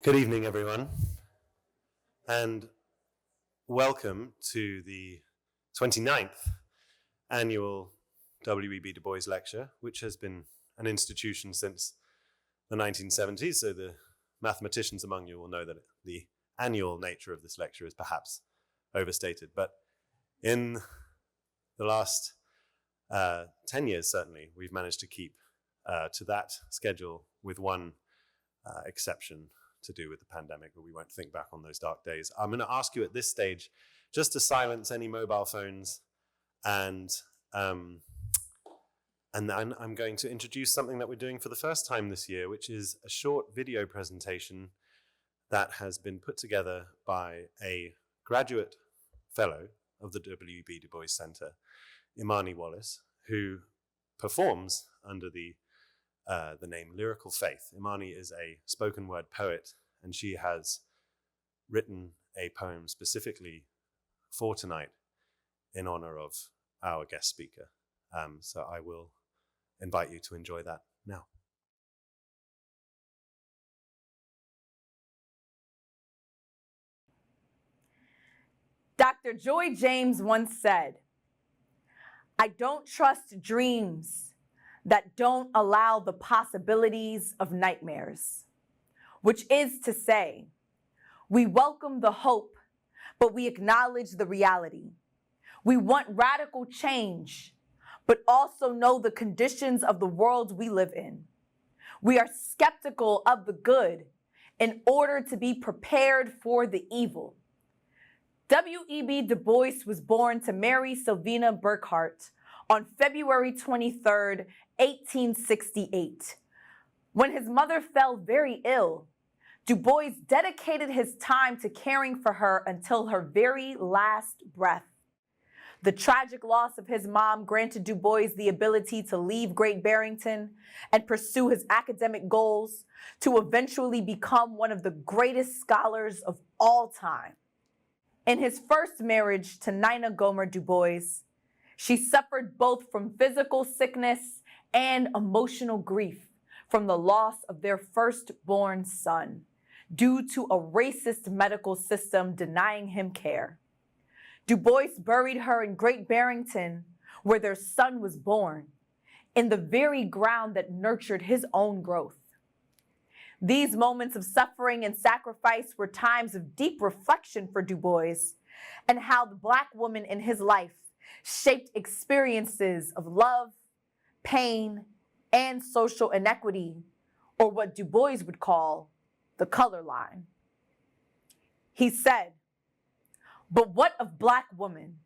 Good evening, everyone, and welcome to the 29th annual W.E.B. DuBois Lecture, which has been an institution since the 1970s, so the mathematicians among you will know that the annual nature of this lecture is perhaps overstated. But in the last 10 years, certainly, we've managed to keep to that schedule with one exception to do with the pandemic, but we won't think back on those dark days. I'm going to ask you at this stage just to silence any mobile phones, and then I'm going to introduce something that we're doing for the first time this year, which is a short video presentation that has been put together by a graduate fellow of the W.E.B. DuBois Center, Imani Wallace, who performs under the name Lyrical Faith. Imani is a spoken word poet, and she has written a poem specifically for tonight in honor of our guest speaker. So I will invite you to enjoy that now. Dr. Joy James once said, "I don't trust dreams that don't allow the possibilities of nightmares," which is to say, we welcome the hope, but we acknowledge the reality. We want radical change, but also know the conditions of the world we live in. We are skeptical of the good in order to be prepared for the evil. W.E.B. Du Bois was born to Mary Sylvina Burkhart on February 23rd, 1868. When his mother fell very ill, Du Bois dedicated his time to caring for her until her very last breath. The tragic loss of his mom granted Du Bois the ability to leave Great Barrington and pursue his academic goals to eventually become one of the greatest scholars of all time. In his first marriage to Nina Gomer Du Bois, she suffered both from physical sickness and emotional grief from the loss of their firstborn son due to a racist medical system denying him care. Du Bois buried her in Great Barrington, where their son was born, in the very ground that nurtured his own growth. These moments of suffering and sacrifice were times of deep reflection for Du Bois and how the Black woman in his life shaped experiences of love, pain, and social inequity, or what Du Bois would call the color line. He said, "But what of Black woman?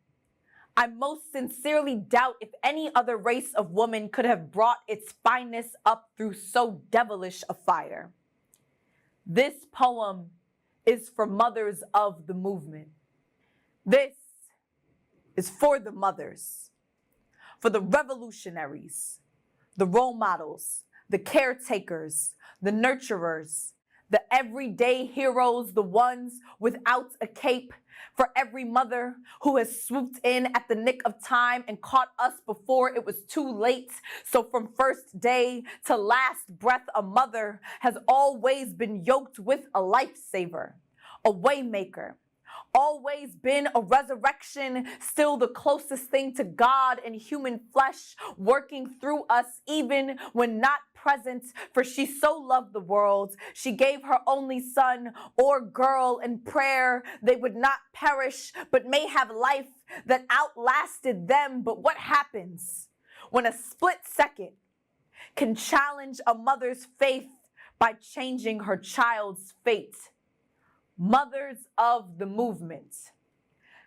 I most sincerely doubt if any other race of woman could have brought its fineness up through so devilish a fire." This poem is for mothers of the movement. This is for the mothers, for the revolutionaries, the role models, the caretakers, the nurturers, the everyday heroes, the ones without a cape, for every mother who has swooped in at the nick of time and caught us before it was too late. So from first day to last breath, a mother has always been yoked with a lifesaver, a waymaker, always been a resurrection, still the closest thing to God in human flesh, working through us even when not present, for she so loved the world, she gave her only son or girl in prayer they would not perish, but may have life that outlasted them. But what happens when a split second can challenge a mother's faith by changing her child's fate? Mothers of the movement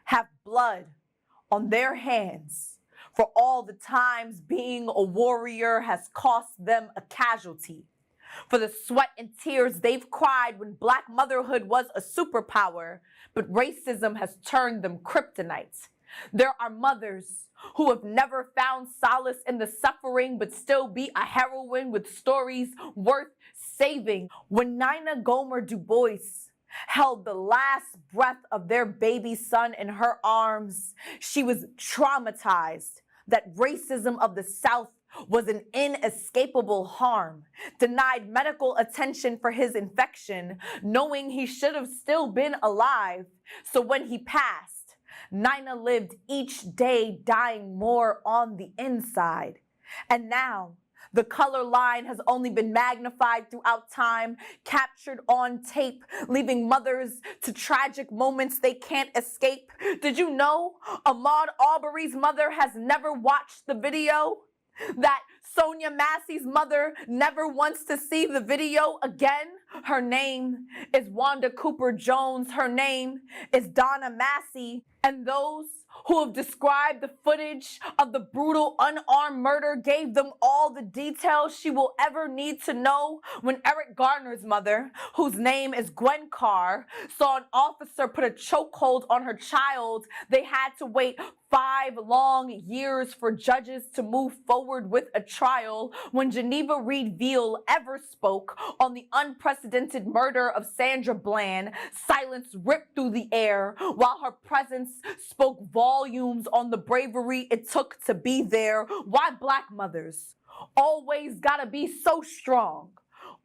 have blood on their hands for all the times being a warrior has cost them a casualty, for the sweat and tears they've cried when Black motherhood was a superpower, but racism has turned them kryptonite. There are mothers who have never found solace in the suffering, but still be a heroine with stories worth saving. When Nina Gomer Du Bois held the last breath of their baby son in her arms, she was traumatized that racism of the South was an inescapable harm, denied medical attention for his infection, knowing he should have still been alive. So when he passed, Nina lived each day dying more on the inside. And now, the color line has only been magnified throughout time, captured on tape, leaving mothers to tragic moments they can't escape. Did you know Ahmaud Arbery's mother has never watched the video? That Sonia Massey's mother never wants to see the video again? Her name is Wanda Cooper Jones. Her name is Donna Massey. And those who have described the footage of the brutal unarmed murder gave them all the details she will ever need to know. When Eric Garner's mother, whose name is Gwen Carr, saw an officer put a chokehold on her child, they had to wait 5 long years for judges to move forward with a trial. When Geneva Reed Veal ever spoke on the unprecedented murder of Sandra Bland, silence ripped through the air, while her presence spoke volumes on the bravery it took to be there. Why Black mothers always gotta be so strong?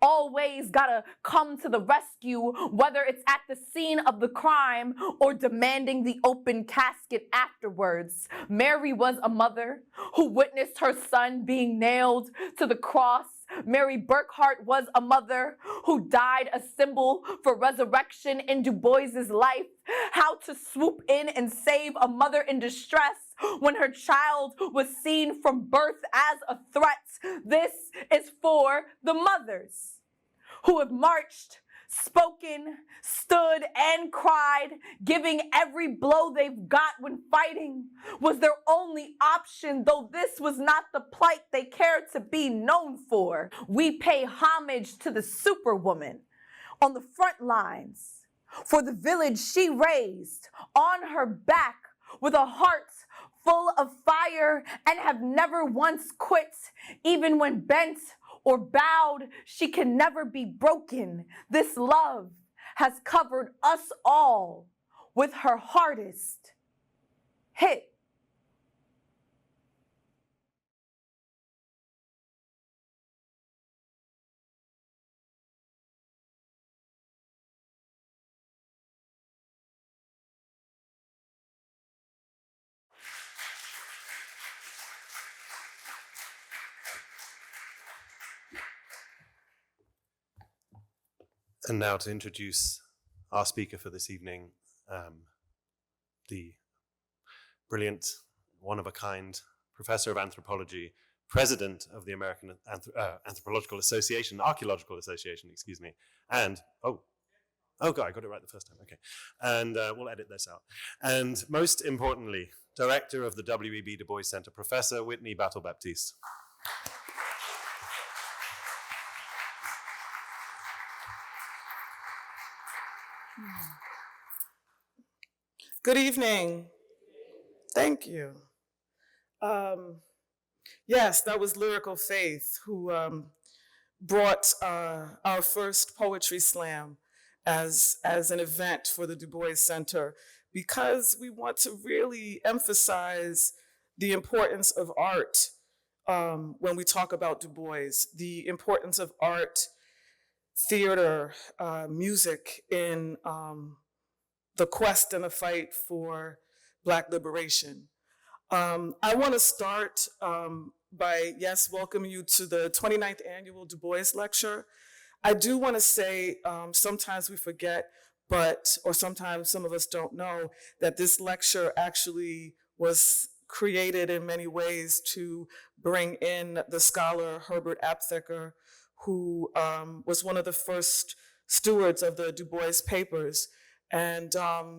Always gotta come to the rescue, whether it's at the scene of the crime or demanding the open casket afterwards. Mary was a mother who witnessed her son being nailed to the cross. Mary Burkhart was a mother who died a symbol for resurrection in DuBois's life. How to swoop in and save a mother in distress when her child was seen from birth as a threat. This is for the mothers who have marched, spoken, stood, and cried, giving every blow they've got when fighting was their only option, though this was not the plight they cared to be known for. We pay homage to the superwoman on the front lines for the village she raised on her back with a heart full of fire and have never once quit, even when bent or bowed, she can never be broken. This love has covered us all with her hardest hit. And now to introduce our speaker for this evening, the brilliant, one-of-a-kind professor of anthropology, president of the American Anthropological Association, Archaeological Association, excuse me, and, oh God, I got it right the first time, okay. And we'll edit this out. And most importantly, director of the W.E.B. Du Bois Center, Professor Whitney Battle-Baptiste. Good evening. Thank you. Yes, that was Lyrical Faith, who brought our first poetry slam as an event for the Du Bois Center, because we want to really emphasize the importance of art when we talk about Du Bois, the importance of art, theater, music in the quest and the fight for Black liberation. I want to start by, yes, welcoming you to the 29th annual Du Bois Lecture. I do want to say, sometimes we forget, or sometimes some of us don't know, that this lecture actually was created in many ways to bring in the scholar Herbert Aptheker, who was one of the first stewards of the Du Bois papers. And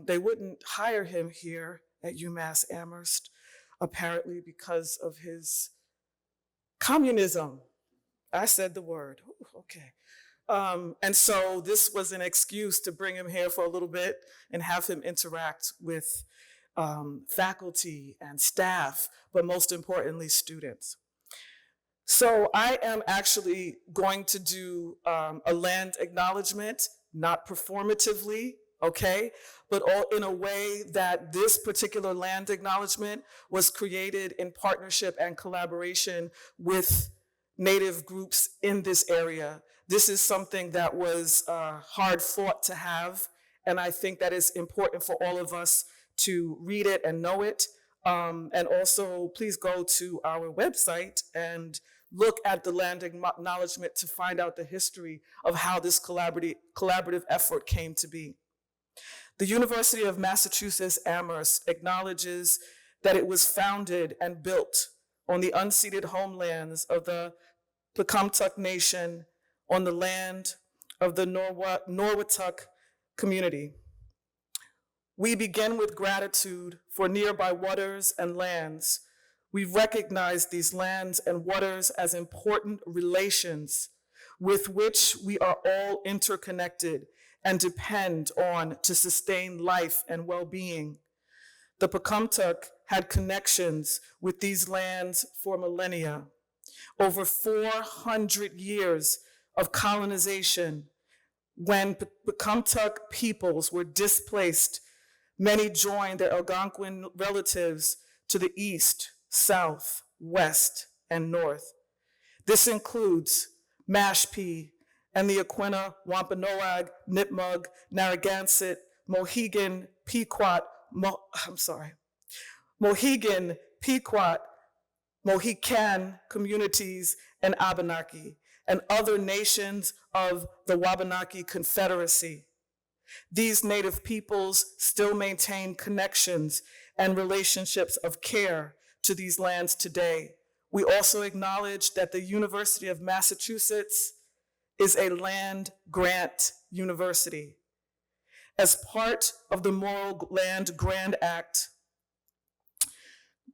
they wouldn't hire him here at UMass Amherst, apparently because of his communism. I said the word, ooh, okay. And so this was an excuse to bring him here for a little bit and have him interact with faculty and staff, but most importantly, students. So I am actually going to do a land acknowledgement, not performatively, okay? But all in a way that this particular land acknowledgement was created in partnership and collaboration with Native groups in this area. This is something that was hard fought to have, and I think that is important for all of us to read it and know it. And also, please go to our website and look at the land acknowledgement to find out the history of how this collaborative effort came to be. The University of Massachusetts Amherst acknowledges that it was founded and built on the unceded homelands of the Pecumtuck Nation on the land of the Norwottuck community. We begin with gratitude for nearby waters and lands. We recognize these lands and waters as important relations with which we are all interconnected and depend on to sustain life and well-being. The Pecumtuck had connections with these lands for millennia. Over 400 years of colonization. When Pecumtuck peoples were displaced, many joined their Algonquin relatives to the east, south, west, and north. This includes Mashpee and the Aquinnah, Wampanoag, Nipmuc, Narragansett, Mohegan, Pequot, Mohegan, Pequot, Mohican communities, and Abenaki, and other nations of the Wabanaki Confederacy. These Native peoples still maintain connections and relationships of care to these lands today. We also acknowledge that the University of Massachusetts is a land-grant university. As part of the Moral Land Grant Act,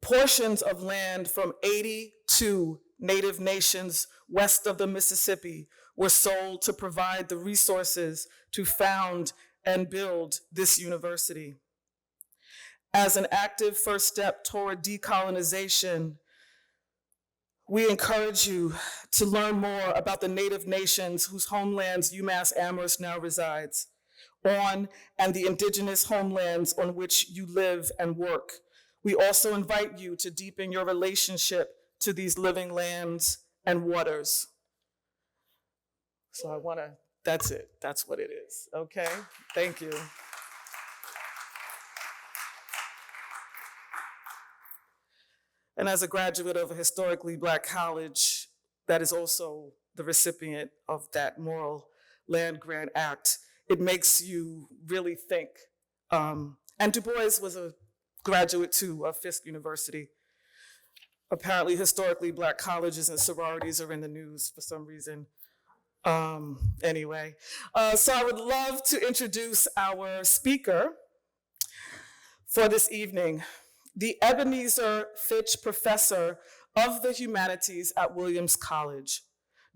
portions of land from 82 Native nations west of the Mississippi were sold to provide the resources to found and build this university. As an active first step toward decolonization, we encourage you to learn more about the Native nations whose homelands UMass Amherst now resides on, and the indigenous homelands on which you live and work. We also invite you to deepen your relationship to these living lands and waters. So that's it. That's what it is, okay? Thank you. And as a graduate of a historically Black college that is also the recipient of that Moral Land Grant Act, it makes you really think. And DuBois was a graduate too of Fisk University. Apparently, historically Black colleges and sororities are in the news for some reason. Anyway, so I would love to introduce our speaker for this evening, the Ebenezer Fitch Professor of the Humanities at Williams College.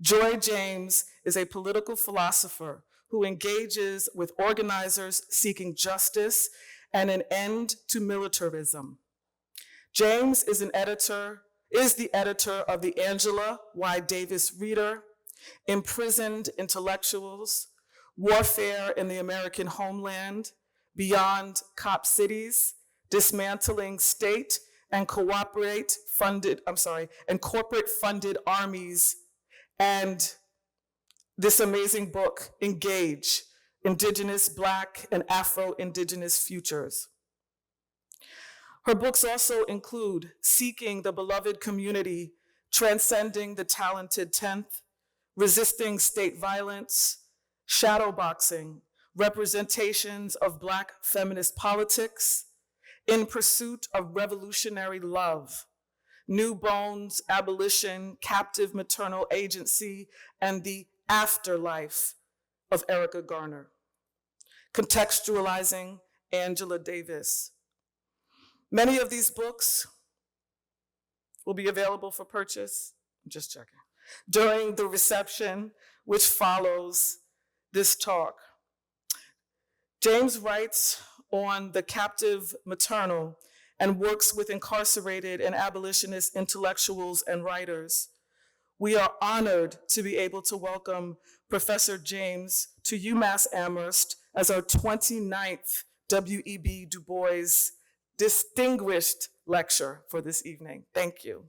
Joy James is a political philosopher who engages with organizers seeking justice and an end to militarism. James is the editor of the Angela Y. Davis Reader, Imprisoned Intellectuals, Warfare in the American Homeland, Beyond Cop Cities, Dismantling State and Corporate Funded Armies, and this amazing book, Engage, Indigenous, Black, and Afro-Indigenous Futures. Her books also include Seeking the Beloved Community, Transcending the Talented Tenth, Resisting State Violence, Shadowboxing, Representations of Black Feminist Politics, In Pursuit of Revolutionary Love, New Bones, Abolition, Captive Maternal Agency, and the Afterlife of Erica Garner, Contextualizing Angela Davis. Many of these books will be available for purchase, I'm just checking, during the reception which follows this talk. James writes on the captive maternal and works with incarcerated and abolitionist intellectuals and writers. we are honored to be able to welcome Professor James to UMass Amherst as our 29th W.E.B. Du Bois Distinguished Lecture for this evening. Thank you.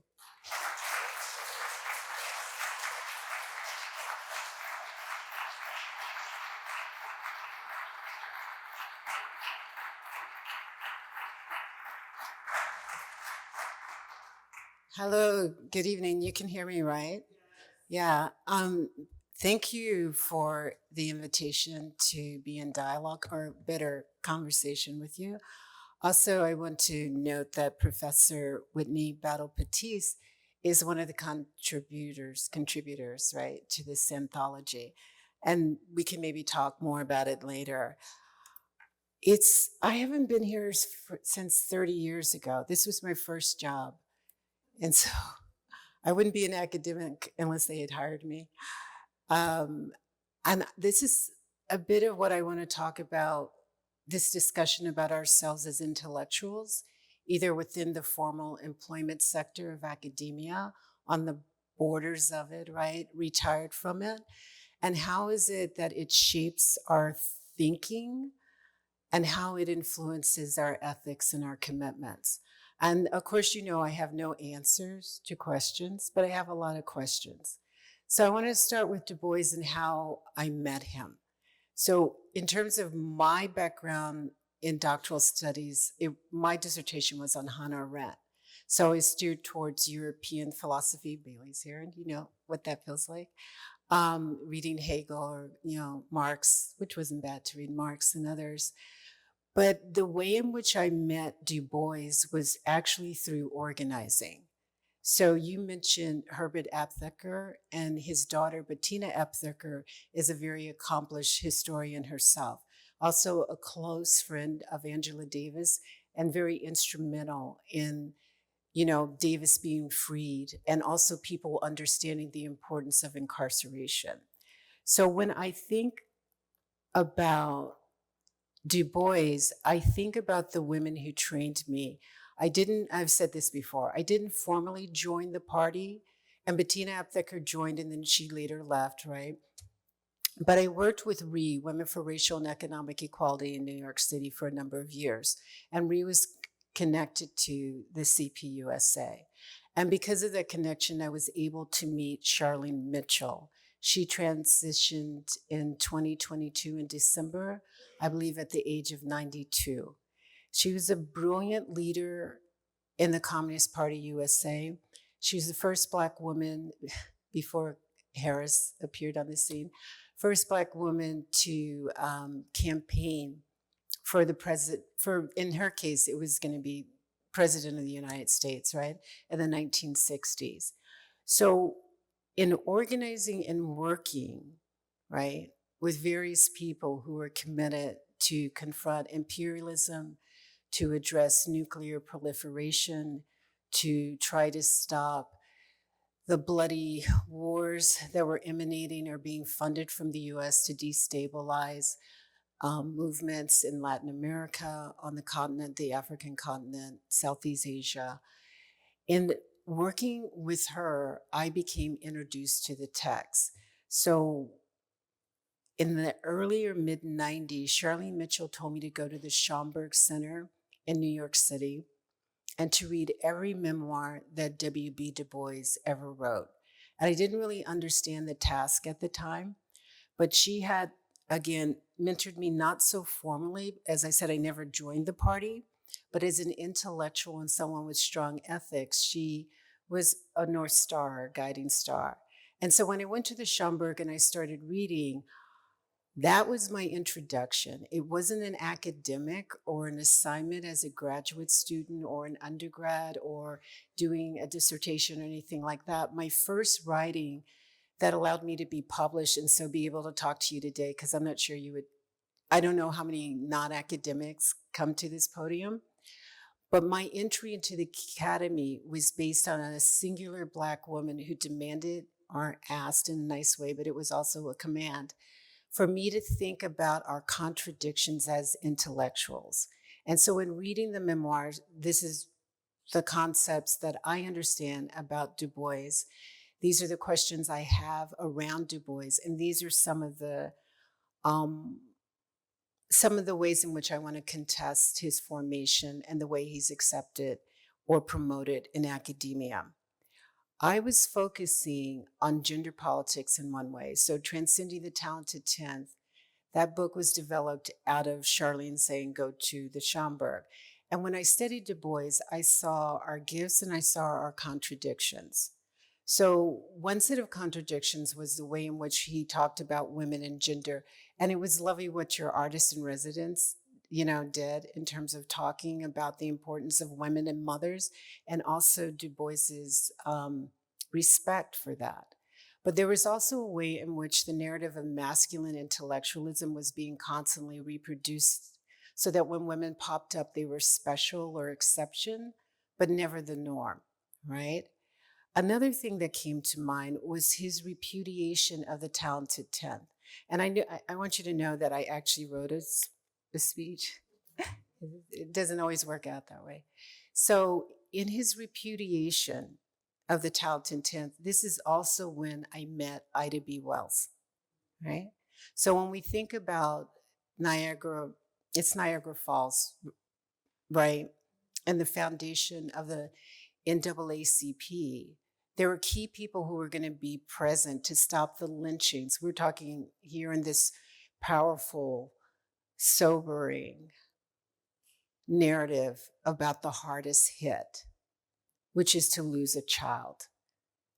Hello, good evening. You can hear me, right? Yeah. Thank you for the invitation to be in dialogue or better conversation with you. Also, I want to note that Professor Whitney Battle-Patisse is one of the contributors, right, to this anthology. And we can maybe talk more about it later. I haven't been here since 30 years ago. This was my first job. And so I wouldn't be an academic unless they had hired me. And this is a bit of what I want to talk about, this discussion about ourselves as intellectuals, either within the formal employment sector of academia, on the borders of it, right, retired from it, and how is it that it shapes our thinking and how it influences our ethics and our commitments. And of course, you know, I have no answers to questions, but I have a lot of questions. So I want to start with Du Bois and how I met him. So in terms of my background in doctoral studies, my dissertation was on Hannah Arendt. So I steered towards European philosophy. Bailey's here, and you know what that feels like. Reading Hegel or, you know, Marx, which wasn't bad to read Marx and others. But the way in which I met Du Bois was actually through organizing. So you mentioned Herbert Aptheker, and his daughter, Bettina Aptheker, is a very accomplished historian herself. Also a close friend of Angela Davis and very instrumental in, you know, Davis being freed and also people understanding the importance of incarceration. So when I think about Du Bois, I think about the women who trained me. I've said this before, I didn't formally join the party, and Bettina Aptheker joined and then she later left, right? But I worked with RE, Women for Racial and Economic Equality in New York City for a number of years. And RE was connected to the CPUSA. And because of that connection, I was able to meet Charlene Mitchell. She transitioned in 2022 in December, I believe at the age of 92. She was a brilliant leader in the Communist Party USA. She was the first Black woman, before Harris appeared on the scene, first Black woman to campaign for the president, in her case, it was going to be President of the United States, right, in the 1960s. So in organizing and working, right, with various people who were committed to confront imperialism, to address nuclear proliferation, to try to stop the bloody wars that were emanating or being funded from the US to destabilize movements in Latin America, on the continent, the African continent, Southeast Asia. In working with her, I became introduced to the text. So in the earlier mid-90s, Charlene Mitchell told me to go to the Schomburg Center in New York City and to read every memoir that W.E.B. Du Bois ever wrote. And I didn't really understand the task at the time, but she had, again, mentored me not so formally. As I said, I never joined the party, but as an intellectual and someone with strong ethics, she was a North Star, a guiding star. And so when I went to the Schomburg and I started reading, that was my introduction. It wasn't an academic or an assignment as a graduate student or an undergrad or doing a dissertation or anything like that. My first writing that allowed me to be published and so be able to talk to you today, because I'm not sure you would, I don't know how many non-academics come to this podium, but my entry into the academy was based on a singular Black woman who demanded or asked in a nice way, but it was also a command for me to think about our contradictions as intellectuals. And so in reading the memoirs, this is the concepts that I understand about Du Bois, These are the questions I have around Du Bois, and these are some of the ways in which I want to contest his formation and the way he's accepted or promoted in academia. I was focusing on gender politics in one way. So Transcending the Talented Tenth, that book was developed out of Charlene saying, go to the Schomburg. And when I studied Du Bois, I saw our gifts and I saw our contradictions. So one set of contradictions was the way in which he talked about women and gender. And it was lovely what your artist in residence, did in terms of talking about the importance of women and mothers, and also Du Bois's respect for that. But there was also a way in which the narrative of masculine intellectualism was being constantly reproduced, so that when women popped up, they were special or exception, but never the norm, right? Another thing that came to mind was his repudiation of the talented tenth. And I want you to know that I actually wrote a speech. It doesn't always work out that way. So in his repudiation of the talented tenth, this is also when I met Ida B. Wells, right? So when we think about Niagara, it's Niagara Falls, right? And the foundation of the NAACP, there were key people who were going to be present to stop the lynchings. We're talking here in this powerful, sobering narrative about the hardest hit, which is to lose a child,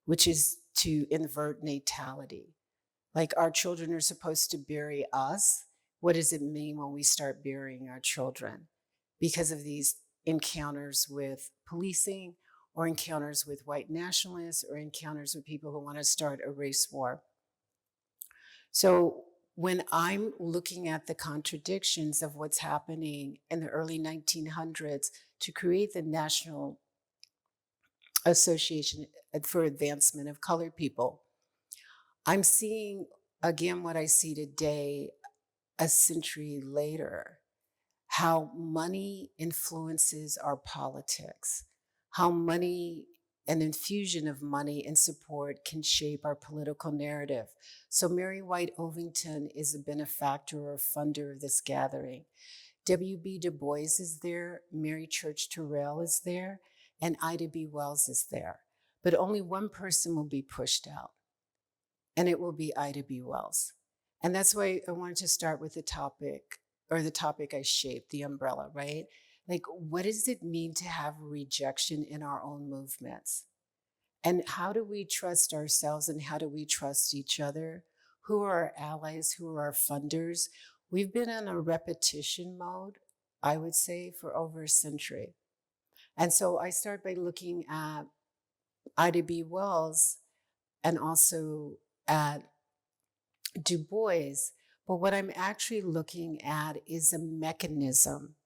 which is to invert natality. Like our children are supposed to bury us. What does it mean when we start burying our children? Because of these encounters with policing, or encounters with white nationalists, or encounters with people who want to start a race war. So when I'm looking at the contradictions of what's happening in the early 1900s to create the National Association for Advancement of Colored People, I'm seeing, again, what I see today, a century later, how money influences our politics, how money, an infusion of money and support can shape our political narrative. So Mary White Ovington is a benefactor or funder of this gathering. W.E.B. Du Bois is there, Mary Church Terrell is there, and Ida B. Wells is there. But only one person will be pushed out, and it will be Ida B. Wells. And that's why I wanted to start with the topic I shaped, the umbrella, right? Like, what does it mean to have rejection in our own movements? And how do we trust ourselves and how do we trust each other? Who are our allies? Who are our funders? We've been in a repetition mode, I would say, for over a century. And so I start by looking at Ida B. Wells and also at Du Bois. But what I'm actually looking at is a mechanism.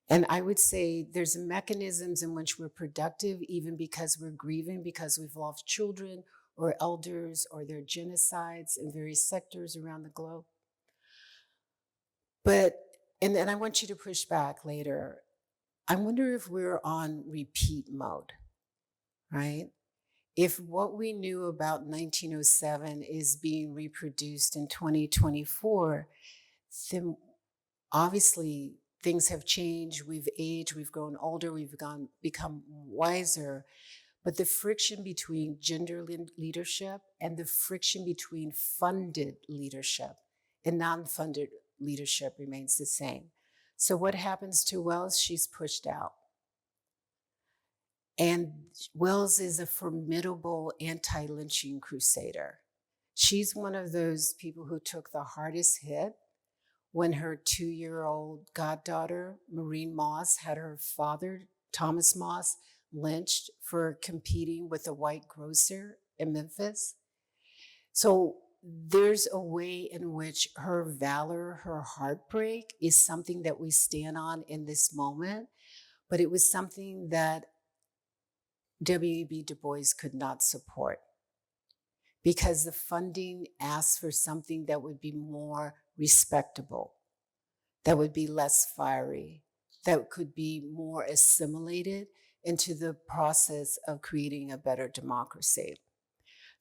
And I would say there's mechanisms in which we're productive, even because we're grieving, because we've lost children or elders, or there are genocides in various sectors around the globe. But, and I want you to push back later, I wonder if we're on repeat mode, right? If what we knew about 1907 is being reproduced in 2024, then obviously things have changed, we've aged, we've grown older, we've become wiser, but the friction between gender leadership and the friction between funded leadership and non-funded leadership remains the same. So what happens to Wells? She's pushed out. And Wells is a formidable anti-lynching crusader. She's one of those people who took the hardest hit when her 2-year-old goddaughter, Maureen Moss, had her father, Thomas Moss, lynched for competing with a white grocer in Memphis. So there's a way in which her valor, her heartbreak is something that we stand on in this moment, but it was something that W.E.B. Du Bois could not support because the funding asked for something that would be more respectable, that would be less fiery, that could be more assimilated into the process of creating a better democracy.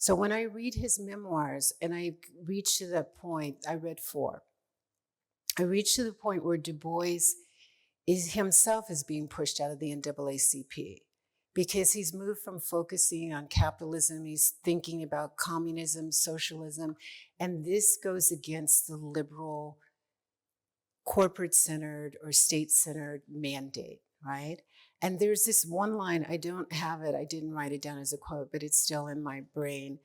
So when I read his memoirs, and I reach to that point, I read 4. I reached to the point where Du Bois is himself is being pushed out of the NAACP because he's moved from focusing on capitalism, he's thinking about communism, socialism, and this goes against the liberal, corporate-centered or state-centered mandate, right? And there's this one line, I don't have it, I didn't write it down as a quote, but it's still in my brain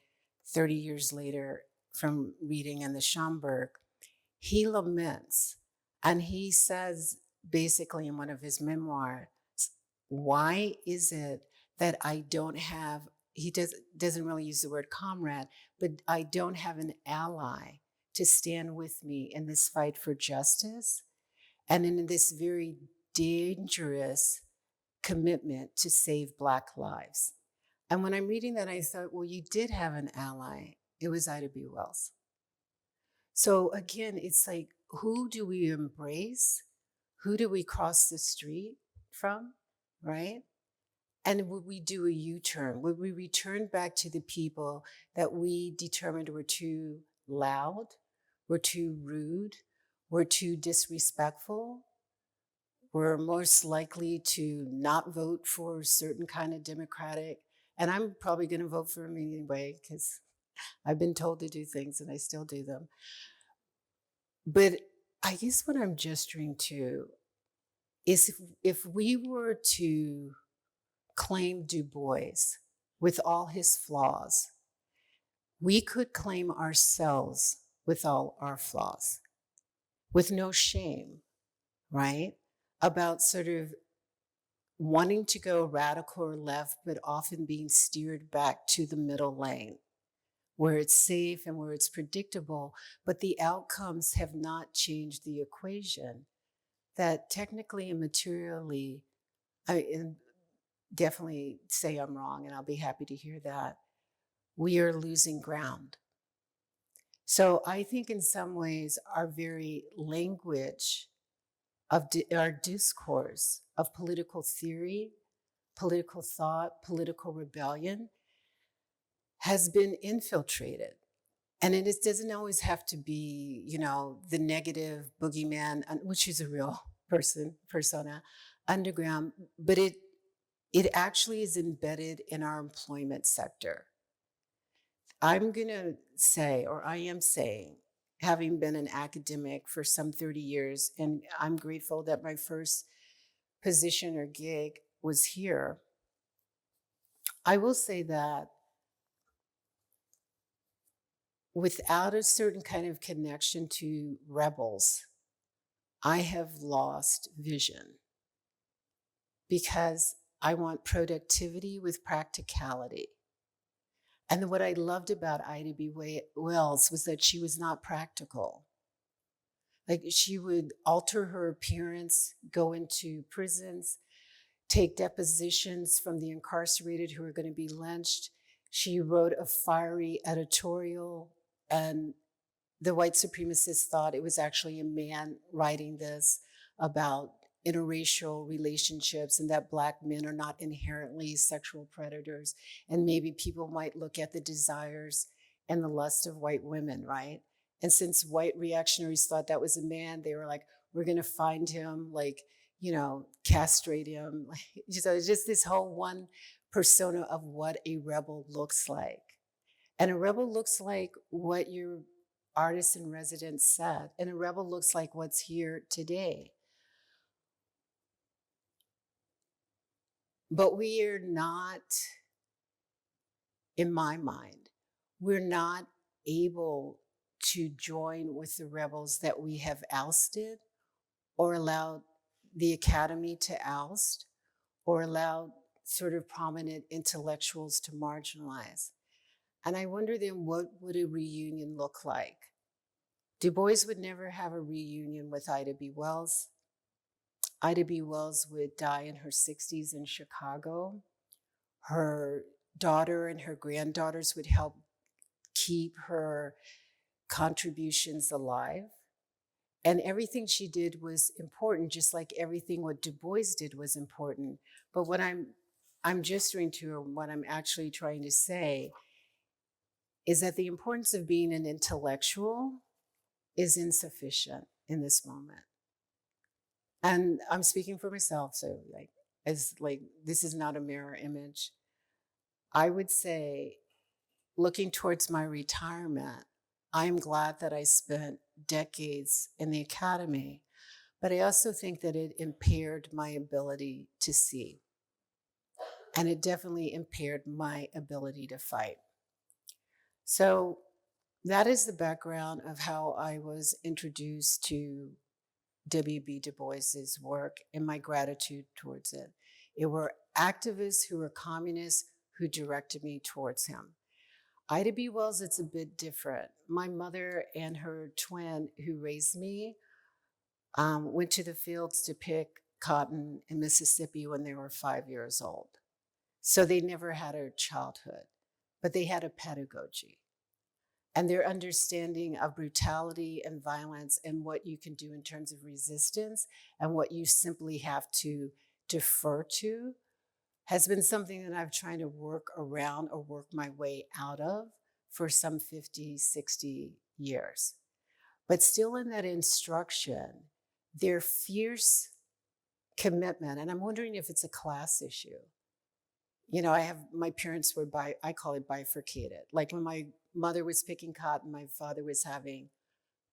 30 years later from reading in the Schomburg. He laments, and he says basically in one of his memoirs, why is it that I don't have, he doesn't really use the word comrade, but I don't have an ally to stand with me in this fight for justice and in this very dangerous commitment to save Black lives. And when I'm reading that, I thought, well, you did have an ally. It was Ida B. Wells. So again, it's like, who do we embrace? Who do we cross the street from, right? And would we do a U-turn? Would we return back to the people that we determined were too loud, were too rude, were too disrespectful, were most likely to not vote for a certain kind of Democratic? And I'm probably going to vote for him anyway, because I've been told to do things and I still do them. But I guess what I'm gesturing to is if we were to claim Du Bois with all his flaws, we could claim ourselves with all our flaws, with no shame, right? About sort of wanting to go radical or left, but often being steered back to the middle lane, where it's safe and where it's predictable, but the outcomes have not changed the equation. That technically and materially, and definitely say I'm wrong, and I'll be happy to hear that, we are losing ground. So I think in some ways our very language of our discourse of political theory, political thought, political rebellion has been infiltrated. And it doesn't always have to be, the negative boogeyman, which is a real persona, underground, but it actually is embedded in our employment sector. I'm going to say, or I am saying, having been an academic for some 30 years, and I'm grateful that my first position or gig was here, I will say that without a certain kind of connection to rebels, I have lost vision because I want productivity with practicality. And what I loved about Ida B. Wells was that she was not practical. Like, she would alter her appearance, go into prisons, take depositions from the incarcerated who were going to be lynched. She wrote a fiery editorial, and the white supremacists thought it was actually a man writing this about interracial relationships and that Black men are not inherently sexual predators. And maybe people might look at the desires and the lust of white women, right? And since white reactionaries thought that was a man, they were like, we're going to find him, castrate him. So it's just this whole one persona of what a rebel looks like. And a rebel looks like what your artist in residence said. And a rebel looks like what's here today. But we are not, in my mind, we're not able to join with the rebels that we have ousted or allowed the academy to oust or allowed sort of prominent intellectuals to marginalize. And I wonder then, what would a reunion look like? Du Bois would never have a reunion with Ida B. Wells. Ida B. Wells would die in her 60s in Chicago. Her daughter and her granddaughters would help keep her contributions alive. And everything she did was important, just like everything what Du Bois did was important. But what I'm gesturing to, or what I'm actually trying to say, is that the importance of being an intellectual is insufficient in this moment. And I'm speaking for myself, so this is not a mirror image. I would say, looking towards my retirement, I'm glad that I spent decades in the academy, but I also think that it impaired my ability to see. And it definitely impaired my ability to fight. So that is the background of how I was introduced to W.E.B. Du Bois's work and my gratitude towards it. It were activists who were communists who directed me towards him. Ida B. Wells, it's a bit different. My mother and her twin who raised me went to the fields to pick cotton in Mississippi when they were 5 years old. So they never had a childhood, but they had a pedagogy. And their understanding of brutality and violence and what you can do in terms of resistance and what you simply have to defer to has been something that I've tried to work around or work my way out of for some 50, 60 years. But still in that instruction, their fierce commitment, and I'm wondering if it's a class issue. You know, my parents were I call it bifurcated. Like when my mother was picking cotton, my father was having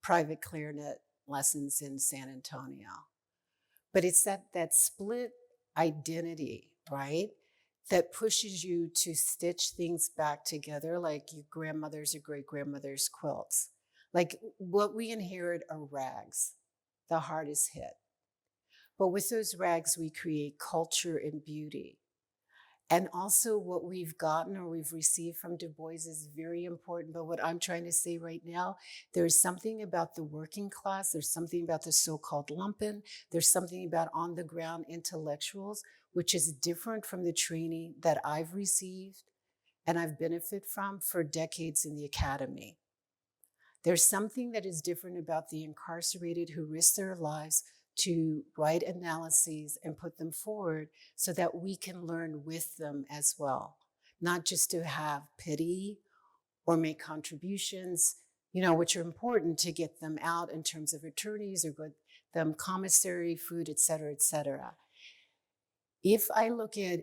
private clarinet lessons in San Antonio. But it's that split identity, right? That pushes you to stitch things back together like your grandmother's or great-grandmother's quilts. Like what we inherit are rags, the hardest hit. But with those rags, we create culture and beauty. And also what we've gotten or we've received from Du Bois is very important. But what I'm trying to say right now, there's something about the working class. There's something about the so-called lumpen. There's something about on-the-ground intellectuals, which is different from the training that I've received and I've benefited from for decades in the academy. There's something that is different about the incarcerated who risk their lives to write analyses and put them forward so that we can learn with them as well, not just to have pity or make contributions, which are important to get them out in terms of attorneys or get them commissary, food, et cetera, et cetera. If I look at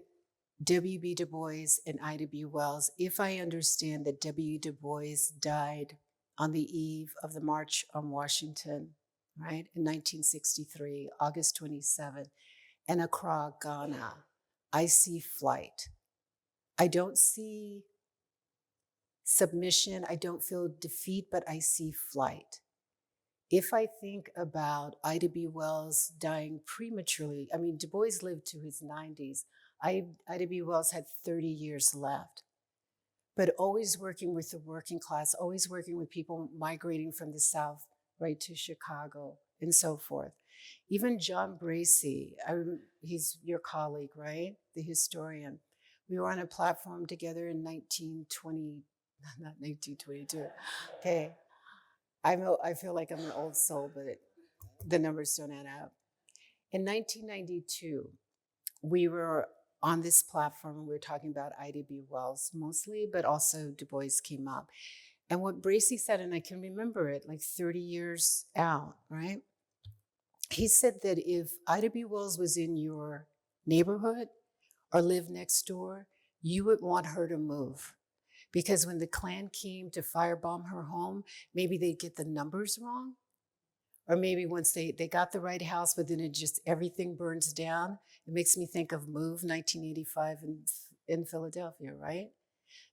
W.E.B. Du Bois and Ida B. Wells, if I understand that W. Du Bois died on the eve of the March on Washington, right, in 1963, August 27, in Accra, Ghana, I see flight. I don't see submission. I don't feel defeat, but I see flight. If I think about Ida B. Wells dying prematurely, Du Bois lived to his 90s. Ida B. Wells had 30 years left. But always working with the working class, always working with people migrating from the South, right, to Chicago and so forth. Even John Bracey, he's your colleague, right? The historian. We were on a platform together in 1920, not 1922. Okay. I feel like I'm an old soul, but the numbers don't add up. In 1992, we were on this platform, we were talking about Ida B. Wells mostly, but also Du Bois came up. And what Bracey said, and I can remember it like 30 years out, right? He said that if Ida B. Wells was in your neighborhood or lived next door, you would want her to move. Because when the Klan came to firebomb her home, maybe they'd get the numbers wrong. Or maybe once they got the right house, but then everything burns down. It makes me think of Move 1985 in Philadelphia, right?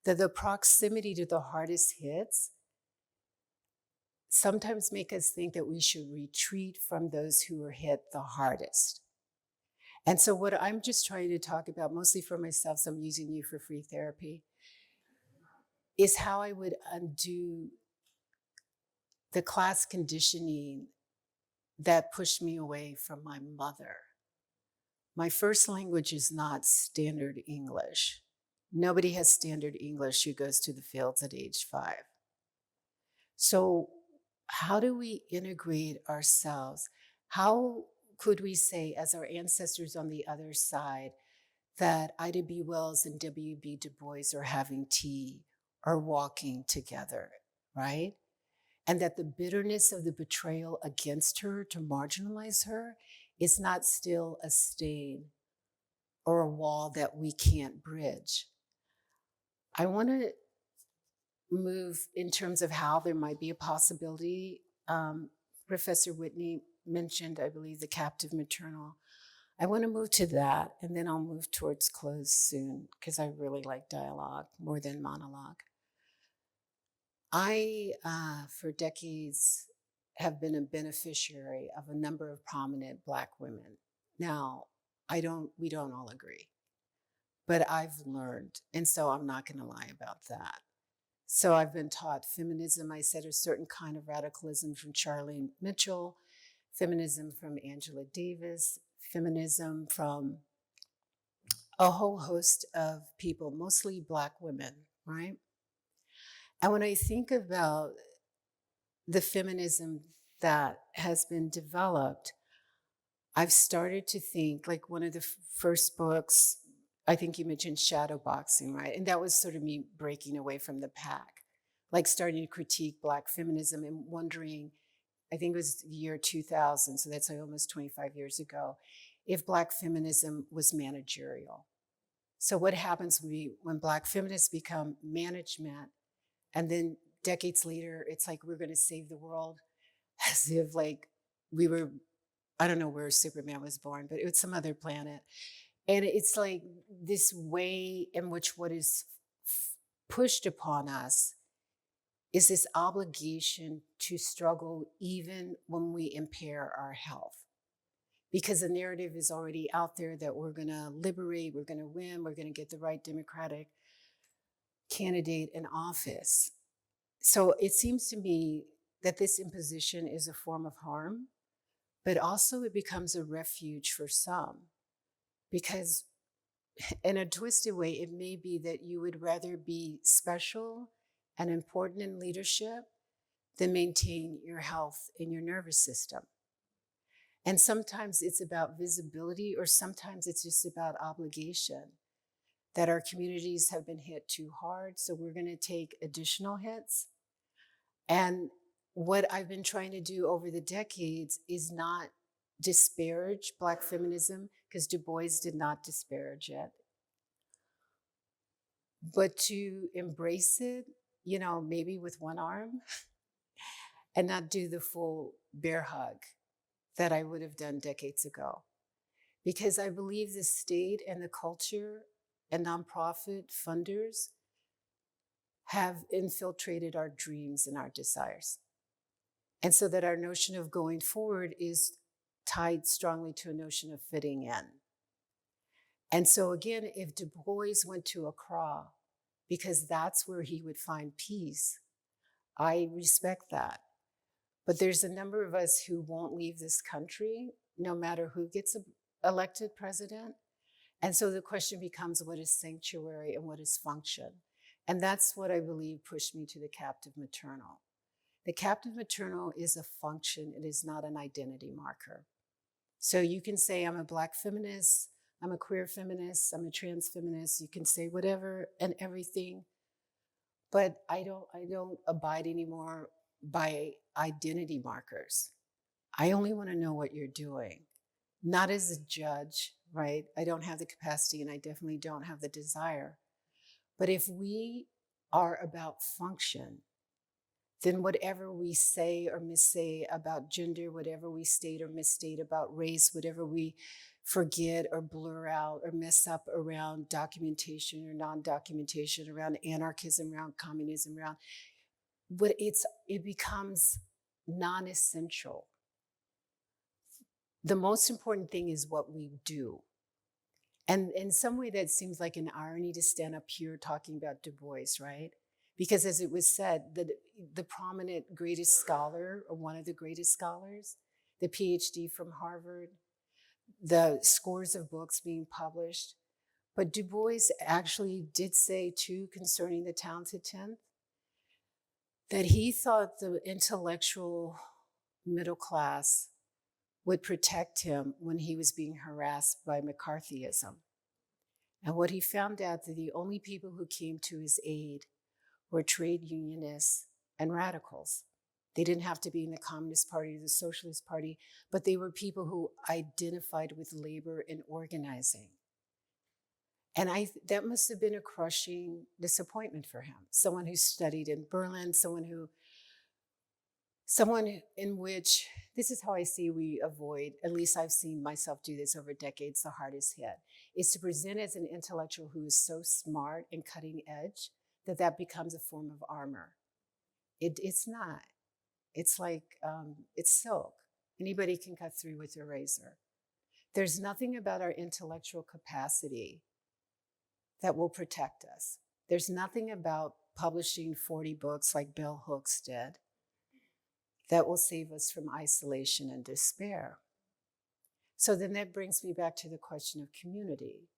That the proximity to the hardest hits sometimes make us think that we should retreat from those who were hit the hardest. And so what I'm just trying to talk about, mostly for myself, so I'm using you for free therapy, is how I would undo the class conditioning that pushed me away from my mother. My first language is not standard English. Nobody has standard English who goes to the fields at age 5. So how do we integrate ourselves? How could we say, as our ancestors on the other side, that Ida B. Wells and W.E.B. Du Bois are having tea are walking together, right? And that the bitterness of the betrayal against her to marginalize her is not still a stain or a wall that we can't bridge. I want to move in terms of how there might be a possibility. Professor Whitney mentioned, I believe, the captive maternal. I want to move to that, and then I'll move towards close soon, because I really like dialogue more than monologue. I, for decades, have been a beneficiary of a number of prominent Black women. Now, we don't all agree, but I've learned, and so I'm not going to lie about that. So I've been taught feminism. I said a certain kind of radicalism from Charlene Mitchell, feminism from Angela Davis, feminism from a whole host of people, mostly Black women, right? And when I think about the feminism that has been developed, I've started to think, like one of the first books, I think you mentioned shadow boxing, right? And that was sort of me breaking away from the pack, like starting to critique Black feminism and wondering, I think it was the year 2000, so that's like almost 25 years ago, if Black feminism was managerial. So what happens when Black feminists become management, and then decades later, it's like we're going to save the world, as if like we were, I don't know where Superman was born, but it was some other planet. And it's like this way in which what is pushed upon us is this obligation to struggle even when we impair our health. Because the narrative is already out there that we're going to liberate, we're going to win, we're going to get the right Democratic candidate in office. So it seems to me that this imposition is a form of harm, but also it becomes a refuge for some. Because in a twisted way, it may be that you would rather be special and important in leadership than maintain your health in your nervous system. And sometimes it's about visibility, or sometimes it's just about obligation, that our communities have been hit too hard, so we're going to take additional hits. And what I've been trying to do over the decades is not disparage Black feminism, because DuBois did not disparage it, but to embrace it, you know, maybe with one arm, and not do the full bear hug that I would have done decades ago. Because I believe the state and the culture and nonprofit funders have infiltrated our dreams and our desires. And so that our notion of going forward is tied strongly to a notion of fitting in. And so again, if DuBois went to Accra, because that's where he would find peace, I respect that. But there's a number of us who won't leave this country, no matter who gets elected president. And so the question becomes, what is sanctuary and what is function? And that's what I believe pushed me to the captive maternal. The captive maternal is a function, it is not an identity marker. So you can say, I'm a Black feminist, I'm a queer feminist, I'm a trans feminist, you can say whatever and everything, but I don't abide anymore by identity markers. I only want to know what you're doing, not as a judge, right? I don't have the capacity, and I definitely don't have the desire. But if we are about function, then whatever we say or missay about gender, whatever we state or misstate about race, whatever we forget or blur out or mess up around documentation or non-documentation, around anarchism, around communism, around, but it becomes non-essential. The most important thing is what we do. And in some way that seems like an irony to stand up here talking about DuBois, right? Because as it was said, the prominent greatest scholar, or one of the greatest scholars, the PhD from Harvard, the scores of books being published. But DuBois actually did say too, concerning the talented tenth, that he thought the intellectual middle class would protect him when he was being harassed by McCarthyism. And what he found out, that the only people who came to his aid were trade unionists and radicals. They didn't have to be in the Communist Party or the Socialist Party, but they were people who identified with labor and organizing. And that must have been a crushing disappointment for him. Someone who studied in Berlin, someone in which, this is how I see we avoid, at least I've seen myself do this over decades, the hardest hit, is to present as an intellectual who is so smart and cutting edge that becomes a form of armor. It's not. It's like, it's silk. Anybody can cut through with a razor. There's nothing about our intellectual capacity that will protect us. There's nothing about publishing 40 books like Bell Hooks did that will save us from isolation and despair. So then that brings me back to the question of community.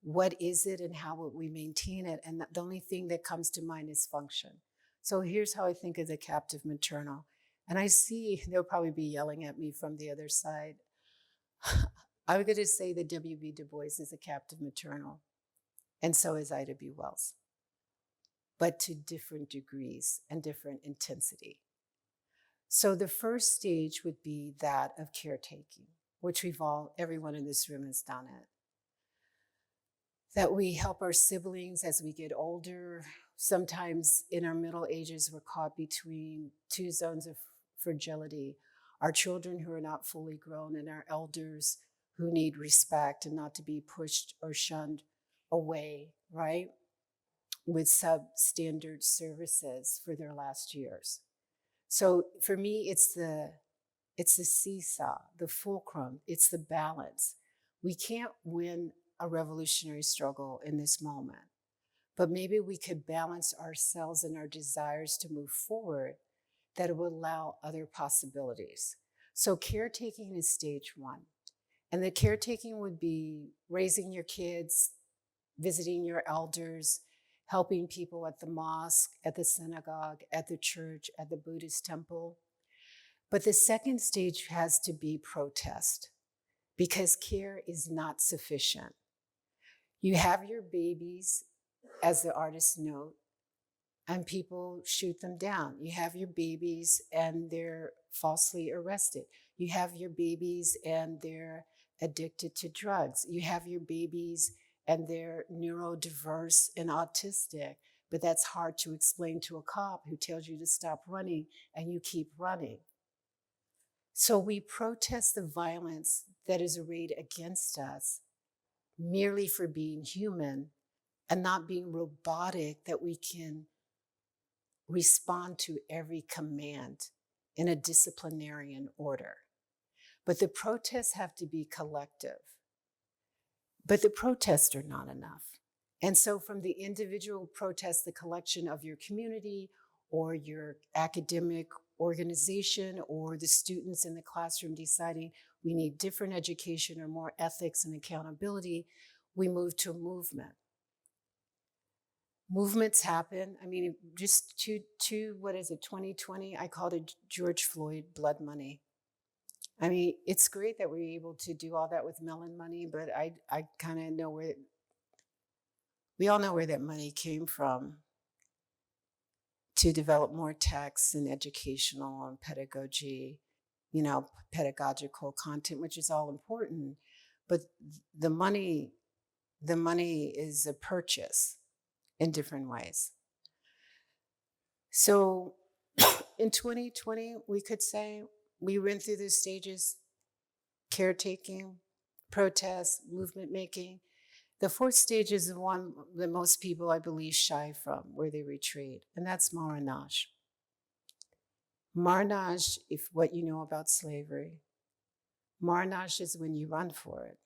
What is it and how would we maintain it? And the only thing that comes to mind is function. So here's how I think of the captive maternal. And I see they'll probably be yelling at me from the other side. I'm going to say that W.E.B. Du Bois is a captive maternal, and so is Ida B. Wells, but to different degrees and different intensity. So the first stage would be that of caretaking, which everyone in this room has done it. That we help our siblings as we get older. Sometimes in our middle ages, we're caught between two zones of fragility. Our children who are not fully grown and our elders who need respect and not to be pushed or shunned away, right? With substandard services for their last years. So for me, it's the seesaw, the fulcrum, it's the balance. We can't win a revolutionary struggle in this moment, but maybe we could balance ourselves and our desires to move forward that it would allow other possibilities. So caretaking is stage one. And the caretaking would be raising your kids, visiting your elders, helping people at the mosque, at the synagogue, at the church, at the Buddhist temple. But the second stage has to be protest, because care is not sufficient. You have your babies, as the artists note, and people shoot them down. You have your babies and they're falsely arrested. You have your babies and they're addicted to drugs. You have your babies and they're neurodiverse and autistic, but that's hard to explain to a cop who tells you to stop running and you keep running. So we protest the violence that is arrayed against us merely for being human and not being robotic, that we can respond to every command in a disciplinarian order. But the protests have to be collective. But the protests are not enough. And so from the individual protest, the collection of your community or your academic organization or the students in the classroom deciding we need different education or more ethics and accountability, we move to a movement. Movements happen. I mean, just to 2020, I called it George Floyd blood money. I mean, it's great that we're able to do all that with melon money, but I kind of know we all know where that money came from to develop more texts and educational and pedagogy, pedagogical content, which is all important. But the money is a purchase in different ways. So in 2020, we could say we went through those stages: caretaking, protest, movement making. The fourth stage is the one that most people, I believe, shy from, where they retreat, and that's marronage. Marronage, if what you know about slavery, marronage is when you run for it.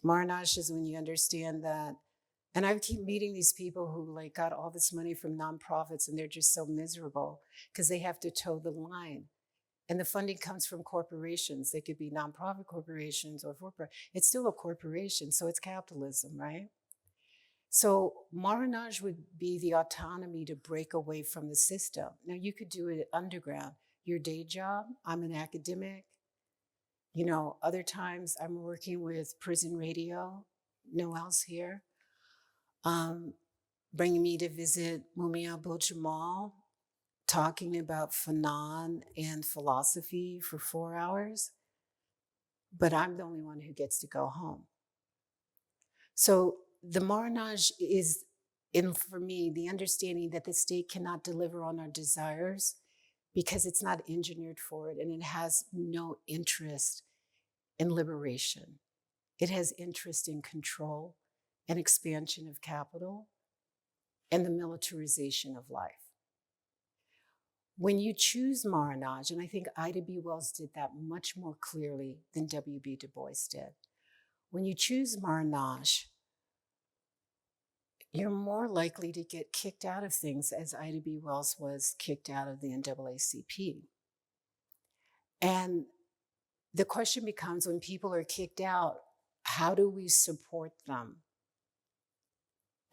Marronage is when you understand that, and I keep meeting these people who got all this money from nonprofits and they're just so miserable because they have to toe the line. And the funding comes from corporations. They could be nonprofit corporations or for-profit. It's still a corporation, so it's capitalism, right? So marronage would be the autonomy to break away from the system. Now you could do it underground. Your day job, I'm an academic. Other times I'm working with prison radio. Noelle's here. bringing me to visit Mumia Abu-Jamal, talking about Fanon and philosophy for 4 hours, but I'm the only one who gets to go home. So the Marinage is, for me, the understanding that the state cannot deliver on our desires because it's not engineered for it, and it has no interest in liberation. It has interest in control and expansion of capital and the militarization of life. When you choose Marinage, and I think Ida B. Wells did that much more clearly than W.B. Du Bois did. When you choose Marinage, you're more likely to get kicked out of things, as Ida B. Wells was kicked out of the NAACP. And the question becomes, when people are kicked out, how do we support them?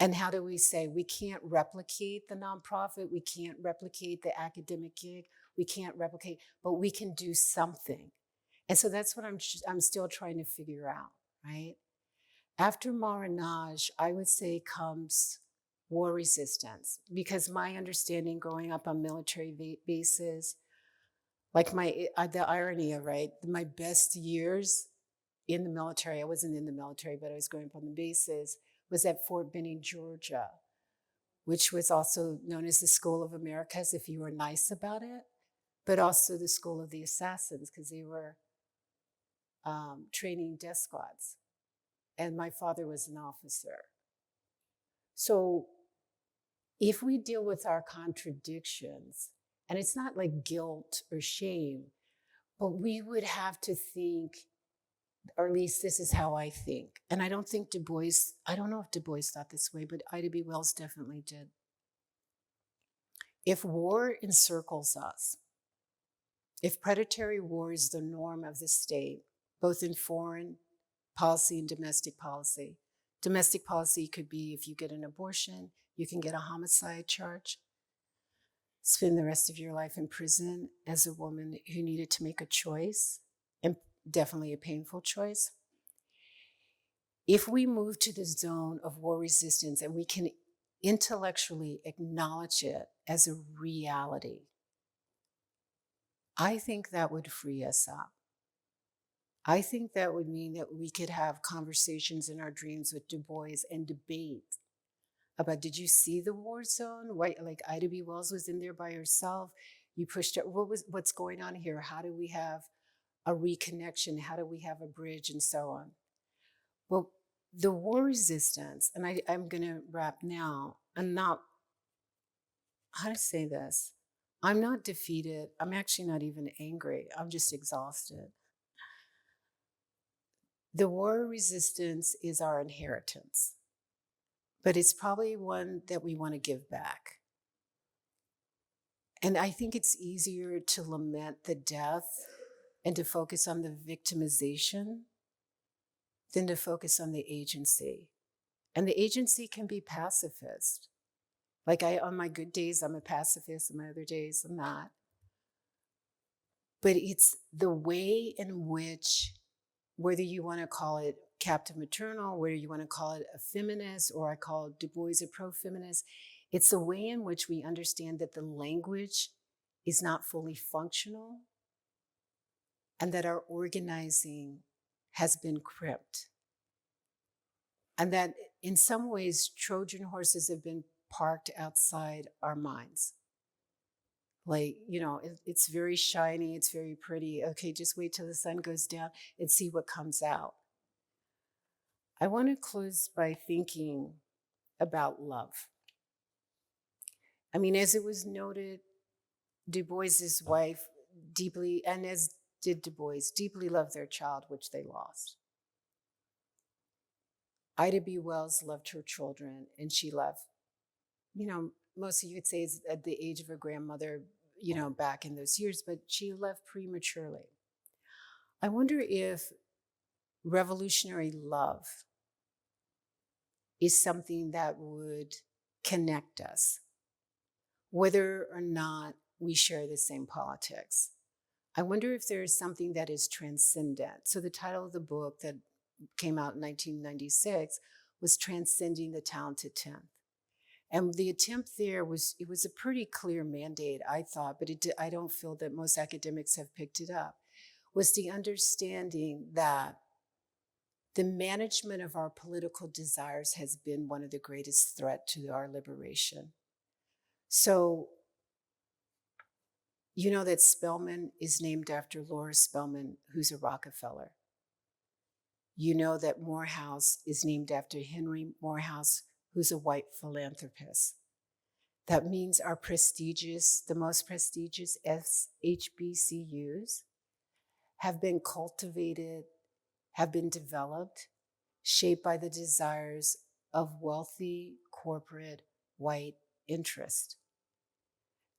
And how do we say, we can't replicate the nonprofit, we can't replicate the academic gig, we can't replicate, but we can do something. And so that's what I'm still trying to figure out, right? After Marinage, I would say comes war resistance, because my understanding growing up on military bases, like the irony of, right, my best years in the military, I wasn't in the military, but I was growing up on the bases, was at Fort Benning, Georgia, which was also known as the School of Americas if you were nice about it, but also the School of the Assassins, because they were training death squads. And my father was an officer. So if we deal with our contradictions, and it's not like guilt or shame, but we would have to think, or at least this is how I think. And I don't think Du Bois, I don't know if Du Bois thought this way, but Ida B. Wells definitely did. If war encircles us, if predatory war is the norm of the state, both in foreign policy and domestic policy could be if you get an abortion, you can get a homicide charge, spend the rest of your life in prison as a woman who needed to make a choice, and definitely a painful choice. If we move to the zone of war resistance and we can intellectually acknowledge it as a reality, I think that would free us up. I think that would mean that we could have conversations in our dreams with Du Bois and debate about, did you see the war zone? Why, like Ida B. Wells was in there by herself. You pushed it. What's going on here? How do we have a reconnection? How do we have a bridge, and so on? Well, the war resistance, and I'm going to wrap now. I'm not, how to say this? I'm not defeated. I'm actually not even angry. I'm just exhausted. The war resistance is our inheritance, but it's probably one that we want to give back. And I think it's easier to lament the death and to focus on the victimization than to focus on the agency. And the agency can be pacifist. Like on my good days, I'm a pacifist, on my other days, I'm not. But it's the way in which, whether you want to call it captive maternal, whether you want to call it a feminist, or I call Du Bois a pro-feminist, it's the way in which we understand that the language is not fully functional and that our organizing has been crimped. And that in some ways, Trojan horses have been parked outside our minds. Like, you know, it's very shiny, it's very pretty. Okay, just wait till the sun goes down and see what comes out. I want to close by thinking about love. I mean, as it was noted, Du Bois's wife deeply, and as did Du Bois, deeply loved their child, which they lost. Ida B. Wells loved her children, and she left, you know, most of you would say it's at the age of a grandmother, you know, back in those years, but she left prematurely. I wonder if revolutionary love is something that would connect us, whether or not we share the same politics. I wonder if there is something that is transcendent. So the title of the book that came out in 1996 was Transcending the Talented Tenth. And the attempt there was, it was a pretty clear mandate, I thought, but I don't feel that most academics have picked it up, was the understanding that the management of our political desires has been one of the greatest threats to our liberation. So, you know that Spelman is named after Laura Spelman, who's a Rockefeller. You know that Morehouse is named after Henry Morehouse, who's a white philanthropist. That means our prestigious, the most prestigious HBCUs have been cultivated, have been developed, shaped by the desires of wealthy corporate white interest.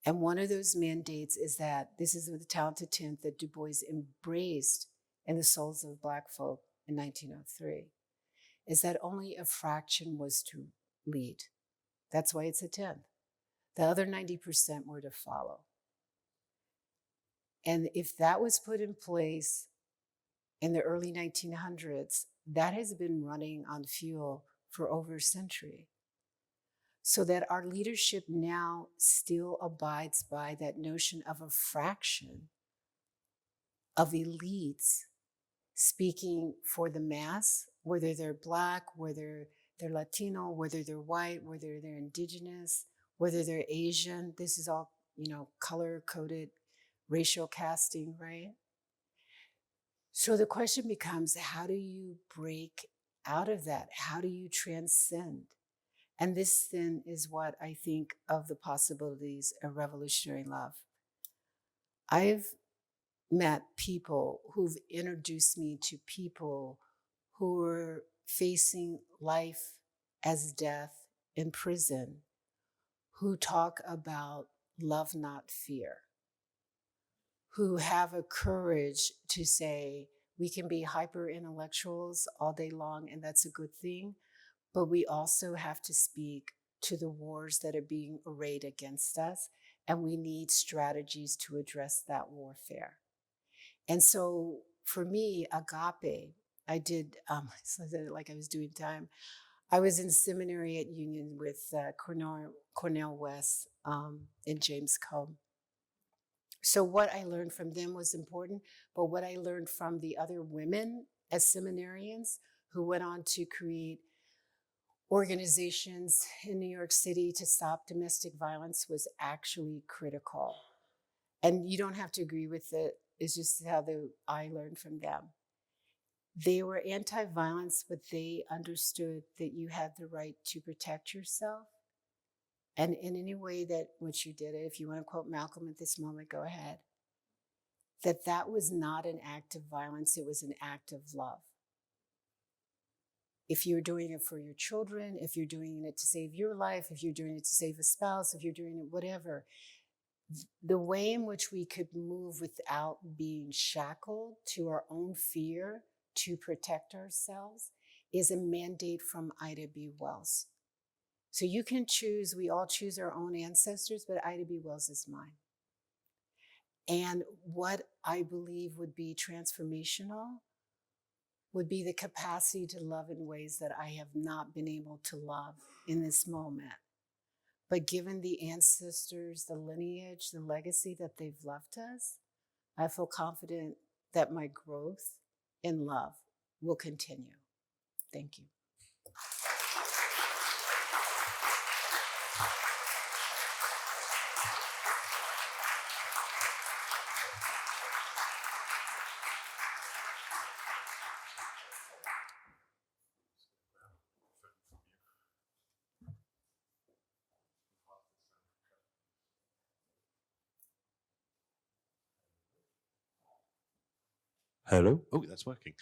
And one of those mandates is that this is the talented tenth that DuBois embraced in the souls of Black folk in 1903, is that only a fraction was to lead. That's why it's a 10th. The other 90% were to follow. And if that was put in place in the early 1900s, that has been running on fuel for over a century. So that our leadership now still abides by that notion of a fraction of elites speaking for the mass, whether they're Black, whether they're Latino, whether they're white, whether they're indigenous, whether they're Asian. This is all, color-coded racial casting, right? So the question becomes, how do you break out of that? How do you transcend? And this then is what I think of the possibilities of revolutionary love. I've met people who've introduced me to people who were facing life as death in prison, who talk about love, not fear, who have a courage to say, we can be hyper intellectuals all day long, and that's a good thing, but we also have to speak to the wars that are being arrayed against us, and we need strategies to address that warfare. And so for me, agape, I did, like I was doing time, I was in seminary at Union with Cornell West and James Cone. So what I learned from them was important, but what I learned from the other women as seminarians who went on to create organizations in New York City to stop domestic violence was actually critical. And you don't have to agree with it. It's just how I learned from them. They were anti-violence, but they understood that you had the right to protect yourself. And in any way that which you did it, if you want to quote Malcolm at this moment, go ahead, that was not an act of violence, it was an act of love. If you're doing it for your children, if you're doing it to save your life, if you're doing it to save a spouse, if you're doing it whatever, the way in which we could move without being shackled to our own fear to protect ourselves is a mandate from Ida B. Wells. So you can choose, we all choose our own ancestors, but Ida B. Wells is mine. And what I believe would be transformational would be the capacity to love in ways that I have not been able to love in this moment. But given the ancestors, the lineage, the legacy that they've left us, I feel confident that my growth in love will continue. Thank you. Hello? Oh, that's working.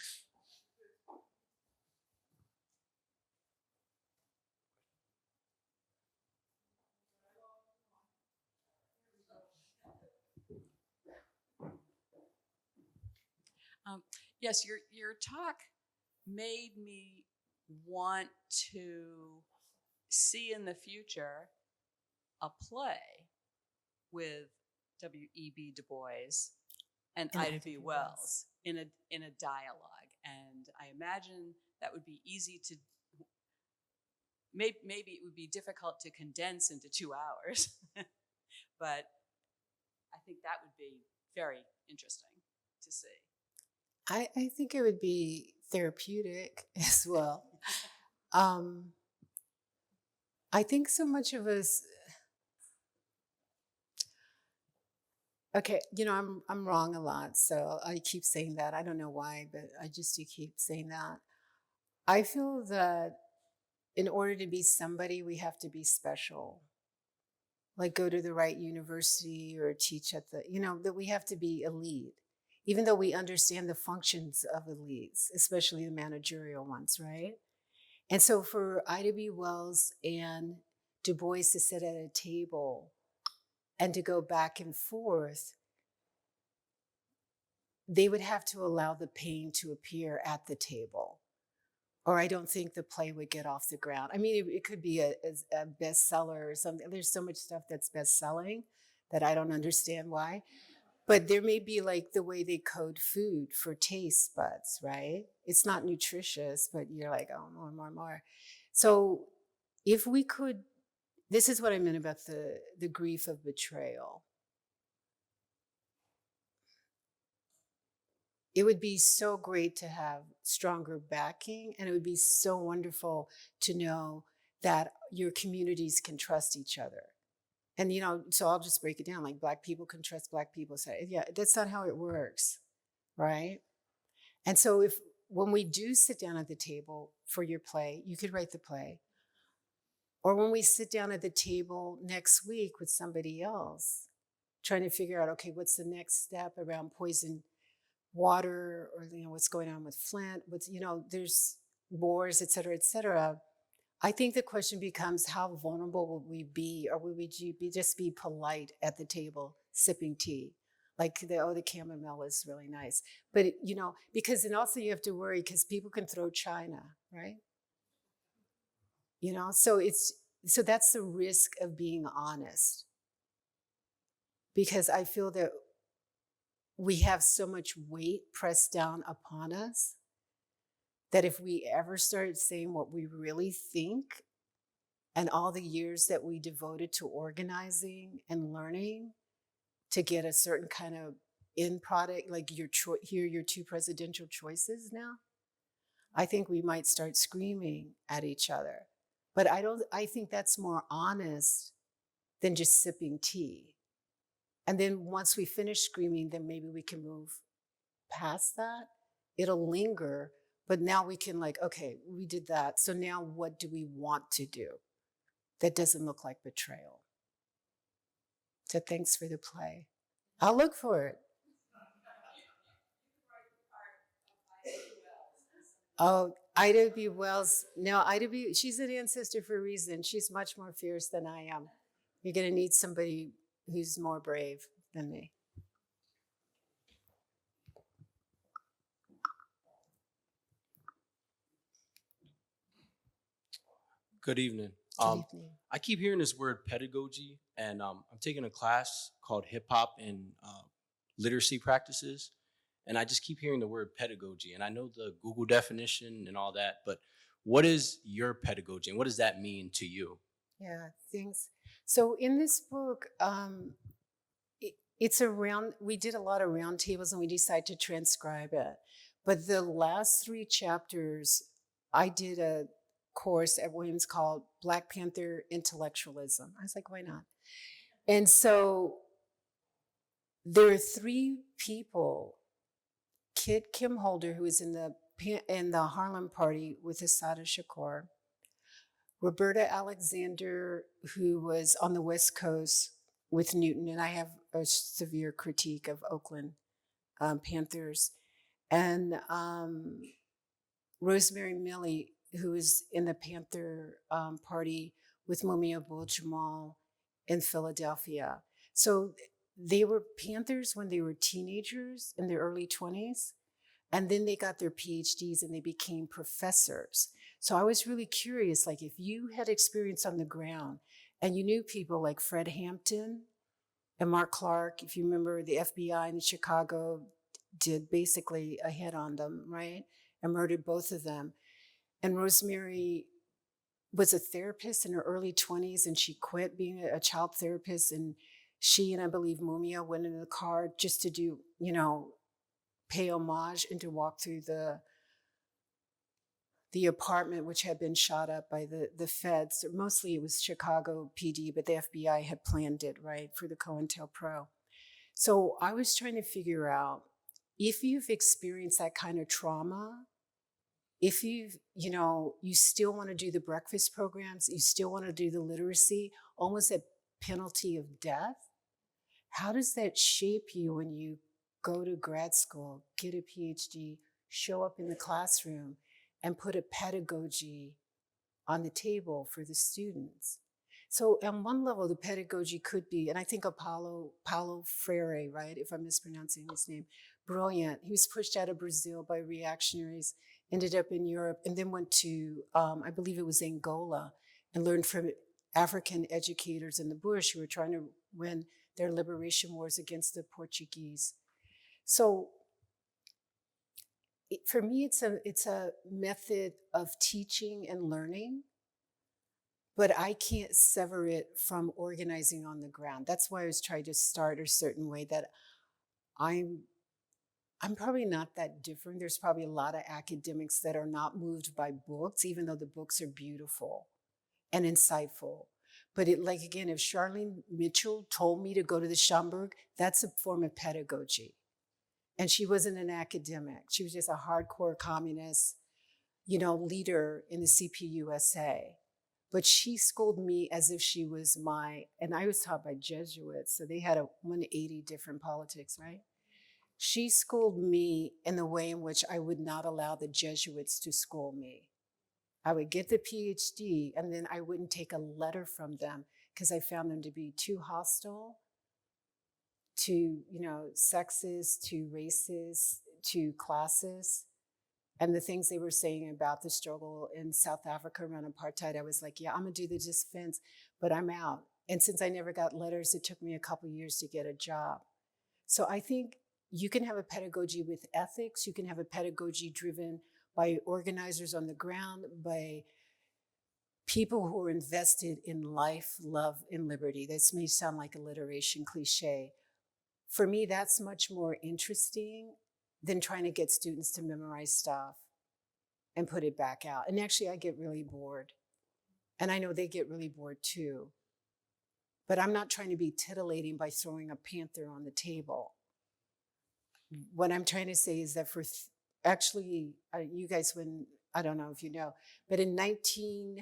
Yes, your talk made me want to see in the future a play with W.E.B. Du Bois and Ida B. Wells in a dialogue. And I imagine that would be easy to maybe it would be difficult to condense into 2 hours, but I think that would be very interesting to see. I think it would be therapeutic as well. I think so much of us, okay, I'm wrong a lot, so I keep saying that. I don't know why, but I just do keep saying that. I feel that in order to be somebody, we have to be special. Like go to the right university or teach at the, that we have to be elite, even though we understand the functions of elites, especially the managerial ones, right? And so for W.E.B. Wells and DuBois to sit at a table and to go back and forth, they would have to allow the pain to appear at the table, or I don't think the play would get off the ground. I mean, it could be a bestseller or something. There's so much stuff that's best-selling that I don't understand why. But there may be like the way they code food for taste buds, right? It's not nutritious, but you're like, oh, more, more, more. So if we could, this is what I meant about the grief of betrayal. It would be so great to have stronger backing, and it would be so wonderful to know that your communities can trust each other. And, so I'll just break it down, like Black people can trust Black people. So yeah, that's not how it works, right? And so when we do sit down at the table for your play, you could write the play. Or when we sit down at the table next week with somebody else, trying to figure out, okay, what's the next step around poison water, or what's going on with Flint, there's wars, et cetera, et cetera. I think the question becomes, how vulnerable will we be, or will we just be polite at the table sipping tea? Like the chamomile is really nice. But because then also you have to worry because people can throw china, right? So that's the risk of being honest. Because I feel that we have so much weight pressed down upon us that if we ever started saying what we really think, and all the years that we devoted to organizing and learning to get a certain kind of end product, like here are your 2 presidential choices now, I think we might start screaming at each other. But I think that's more honest than just sipping tea. And then once we finish screaming, then maybe we can move past that. It'll linger, but now we can okay, we did that. So now what do we want to do that doesn't look like betrayal? So thanks for the play. I'll look for it. Oh, W.E.B. Wells. No, W.E.B., she's an ancestor for a reason. She's much more fierce than I am. You're going to need somebody who's more brave than me. Good evening. Good evening. I keep hearing this word pedagogy, and I'm taking a class called Hip Hop and Literacy Practices, and I just keep hearing the word pedagogy, and I know the Google definition and all that, but what is your pedagogy, and what does that mean to you? Yeah, thanks. So in this book, we did a lot of roundtables and we decided to transcribe it. But the last 3 chapters, I did a course at Williams called Black Panther Intellectualism. I was like, why not? And so there are 3 people, Kit Kim Holder, who was in the Harlem Party with Assata Shakur, Roberta Alexander, who was on the West Coast with Newton, and I have a severe critique of Oakland Panthers, and Rosemary Milley, who was in the Panther Party with Mumia Abu-Jamal in Philadelphia. So they were Panthers when they were teenagers in their early 20s, and then they got their PhDs and they became professors. So I was really curious, if you had experience on the ground and you knew people like Fred Hampton and Mark Clark, if you remember, the FBI in Chicago did basically a hit on them, right? And murdered both of them. And Rosemary was a therapist in her early 20s, and she quit being a child therapist. And she and I believe Mumia went in the car just to do, pay homage and to walk through the apartment, which had been shot up by the feds. Mostly it was Chicago PD, but the FBI had planned it, right, for the COINTELPRO. So I was trying to figure out, if you've experienced that kind of trauma, if you still want to do the breakfast programs, you still want to do the literacy, almost at penalty of death, how does that shape you when you go to grad school, get a PhD, show up in the classroom, and put a pedagogy on the table for the students? So on one level, the pedagogy could be, and I think of Paulo Freire, right, if I'm mispronouncing his name, brilliant. He was pushed out of Brazil by reactionaries, ended up in Europe, and then went to, I believe it was Angola, and learned from African educators in the bush who were trying to win their liberation wars against the Portuguese. So for me, it's a method of teaching and learning, but I can't sever it from organizing on the ground. That's why I was trying to start a certain way, that I'm probably not that different. There's probably a lot of academics that are not moved by books, even though the books are beautiful and insightful. But again, if Charlene Mitchell told me to go to the Schomburg, that's a form of pedagogy. And she wasn't an academic. She was just a hardcore communist, leader in the CPUSA. But she schooled me as if she was and I was taught by Jesuits, so they had 180 different politics, right? She schooled me in the way in which I would not allow the Jesuits to school me. I would get the PhD, and then I wouldn't take a letter from them because I found them to be too hostile to, sexist, to racist, to classist. And the things they were saying about the struggle in South Africa around apartheid, I was like, yeah, I'm gonna do the defense, but I'm out. And since I never got letters, it took me a couple years to get a job. So I think you can have a pedagogy with ethics. You can have a pedagogy driven by organizers on the ground, by people who are invested in life, love, and liberty. This may sound like alliteration cliche. For me, that's much more interesting than trying to get students to memorize stuff and put it back out. And actually, I get really bored. And I know they get really bored too. But I'm not trying to be titillating by throwing a panther on the table. What I'm trying to say is that you guys, I don't know if you know, but in it's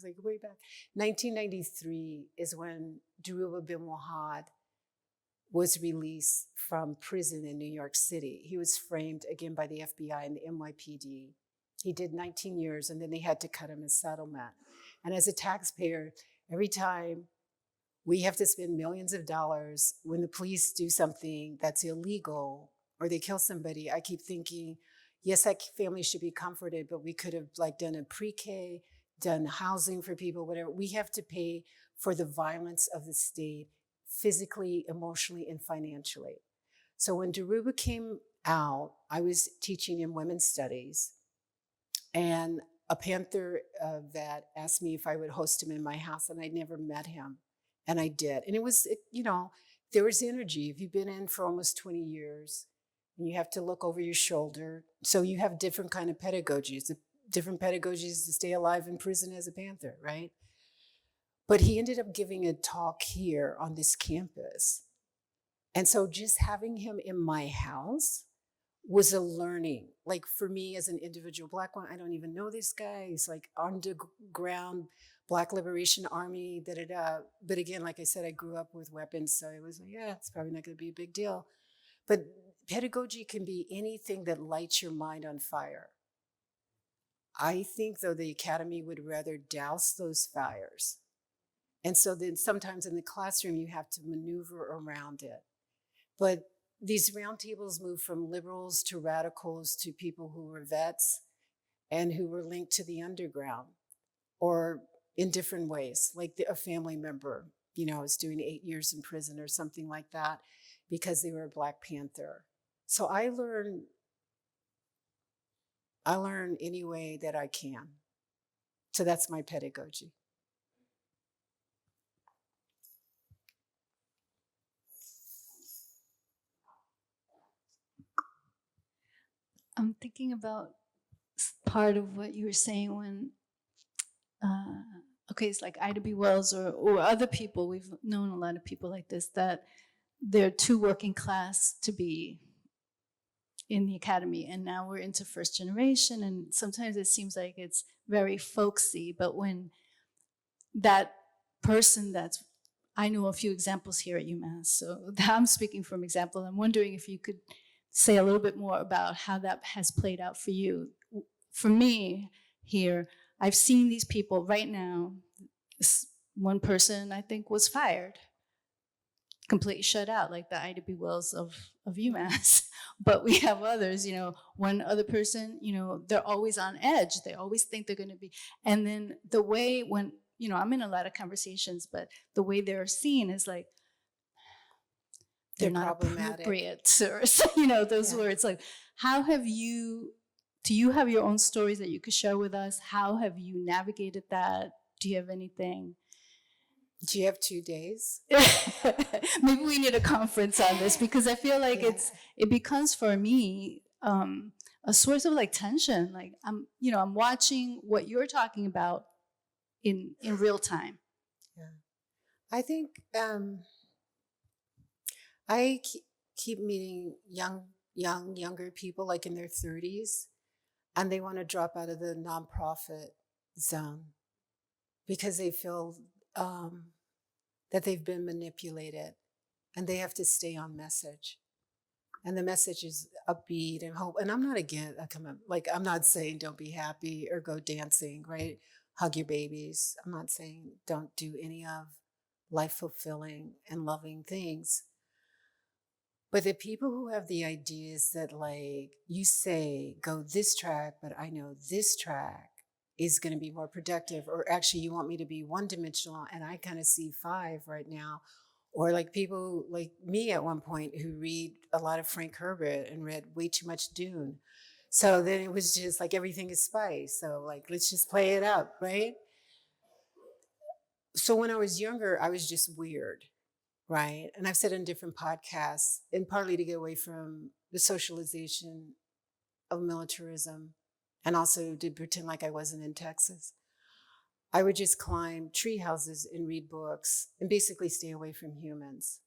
like way back, 1993 is when W.E.B bin Wahad was released from prison in New York City. He was framed again by the FBI and the NYPD. He did 19 years, and then they had to cut him a settlement. And as a taxpayer, every time we have to spend millions of dollars when the police do something that's illegal or they kill somebody, I keep thinking, yes, that family should be comforted, but we could have done a pre-K, done housing for people, whatever. We have to pay for the violence of the state, physically, emotionally, and financially. So when W.E.B came out, I was teaching in women's studies, and a Panther vet asked me if I would host him in my house, and I'd never met him, and I did. And there was energy. If you've been in for almost 20 years, and you have to look over your shoulder, so you have different kind of pedagogies, different pedagogies to stay alive in prison as a Panther, right? But he ended up giving a talk here on this campus. And so just having him in my house was a learning. Like for me as an individual Black one, I don't even know this guy. He's like underground Black Liberation Army, da-da-da. But again, like I said, I grew up with weapons, so it was like, yeah, it's probably not gonna be a big deal. But pedagogy can be anything that lights your mind on fire. I think though the academy would rather douse those fires. And so then sometimes in the classroom, you have to maneuver around it. But these roundtables move from liberals to radicals to people who were vets and who were linked to the underground or in different ways, like a family member, is doing 8 years in prison or something like that because they were a Black Panther. So I learn any way that I can. So that's my pedagogy. I'm thinking about part of what you were saying when, okay, it's like Ida B. Wells or other people, we've known a lot of people like this, that they're too working class to be in the academy. And now we're into first generation, and sometimes it seems like it's very folksy, but when that person that's, I know a few examples here at UMass, so I'm speaking from example. I'm wondering if you could say a little bit more about how that has played out for you. For me here, I've seen these people right now. One person I think was fired, completely shut out, like the Ida B. Wells of UMass. But we have others, one other person, they're always on edge. They always think they're going to be. And then the way when, I'm in a lot of conversations, but the way they're seen is like, they're not appropriate, or those words. Like, how have you, do you have your own stories that you could share with us? How have you navigated that? Do you have anything? Do you have 2 days? Maybe we need a conference on this, because I feel like it becomes for me a source of like tension. Like I'm watching what you're talking about in real time. Yeah, I think I keep meeting younger people, like in their 30s, and they want to drop out of the nonprofit zone because they feel that they've been manipulated and they have to stay on message. And the message is upbeat and hope. And I'm not I'm not saying don't be happy or go dancing, right? Hug your babies. I'm not saying don't do any of life fulfilling and loving things. But the people who have the ideas that, like, you say, go this track, but I know this track is going to be more productive, or actually you want me to be one-dimensional and I kind of see 5 right now. Or like people like me at one point who read a lot of Frank Herbert and read way too much Dune. So then it was just like everything is spice. So like, let's just play it up, right? So when I was younger, I was just weird, right? And I've said in different podcasts, and partly to get away from the socialization of militarism, and also to pretend like I wasn't in Texas. I would just climb tree houses and read books and basically stay away from humans.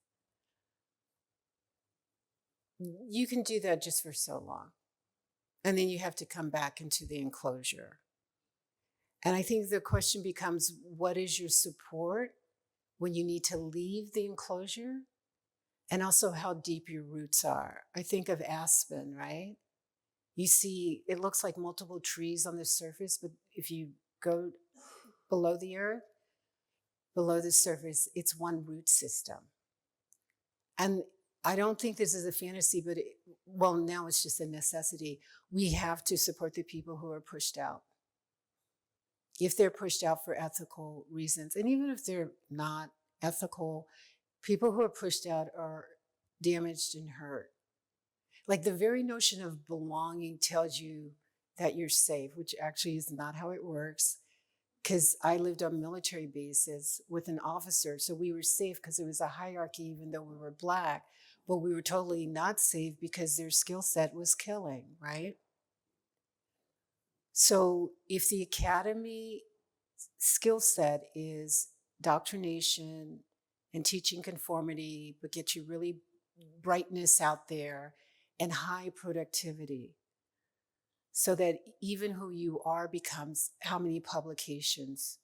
You can do that just for so long. And then you have to come back into the enclosure. And I think the question becomes, what is your support when you need to leave the enclosure? And also how deep your roots are. I think of aspen, right? You see, it looks like multiple trees on the surface, but if you go below the earth, below the surface, it's one root system. And I don't think this is a fantasy, but now it's just a necessity. We have to support the people who are pushed out. If they're pushed out for ethical reasons, and even if they're not ethical, people who are pushed out are damaged and hurt. Like the very notion of belonging tells you that you're safe, which actually is not how it works. Because I lived on military bases with an officer, so we were safe because it was a hierarchy, even though we were Black, but we were totally not safe because their skill set was killing, right? So if the academy skill set is doctrination and teaching conformity, but get you really brightness out there and high productivity, so that even who you are becomes how many publications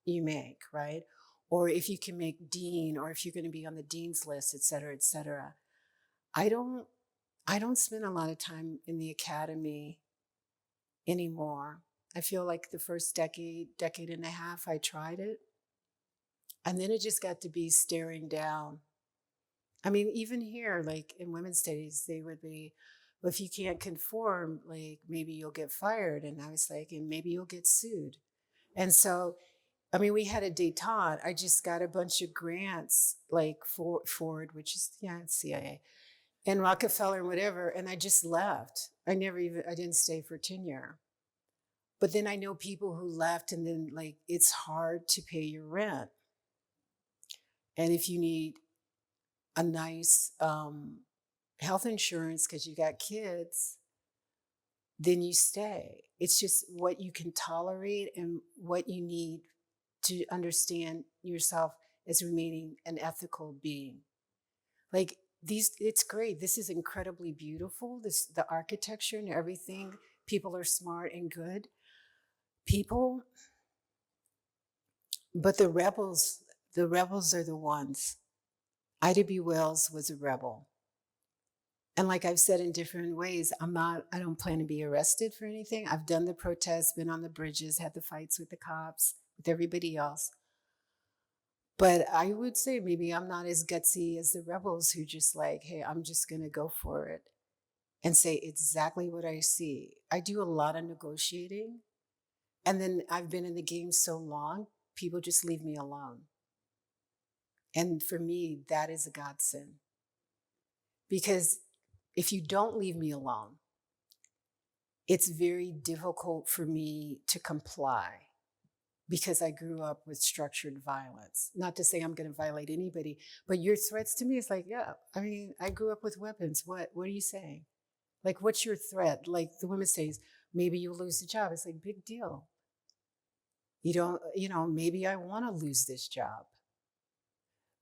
you make, right? Or if you can make dean, or if you're going to be on the dean's list, et cetera, et cetera. I don't spend a lot of time in the academy anymore. I feel like the first decade and a half, I tried it. And then it just got to be staring down. I mean, even here, like in women's studies, they would be, well, if you can't conform, like maybe you'll get fired. And I was like, and maybe you'll get sued. And so, I mean, we had a detente. I just got a bunch of grants, like Ford, which is, CIA, and Rockefeller and whatever. And I just left. I didn't stay for tenure. But then I know people who left and then like, it's hard to pay your rent. And if you need a nice health insurance because you got kids, then you stay. It's just what you can tolerate and what you need to understand yourself as remaining an ethical being. Like these, it's great. This is incredibly beautiful. The architecture and everything. People are smart and good people. But the rebels are the ones. Ida B. Wells was a rebel. And like I've said in different ways, I don't plan to be arrested for anything. I've done the protests, been on the bridges, had the fights with the cops, with everybody else. But I would say maybe I'm not as gutsy as the rebels who just like, hey, I'm just going to go for it and say exactly what I see. I do a lot of negotiating. And then I've been in the game so long, people just leave me alone. And for me, that is a godsend. Because if you don't leave me alone, it's very difficult for me to comply because I grew up with structured violence. Not to say I'm going to violate anybody, but your threats to me is like, yeah, I mean, I grew up with weapons. What are you saying? Like, what's your threat? Like the women says, maybe you'll lose the job. It's like, big deal. You don't, maybe I want to lose this job.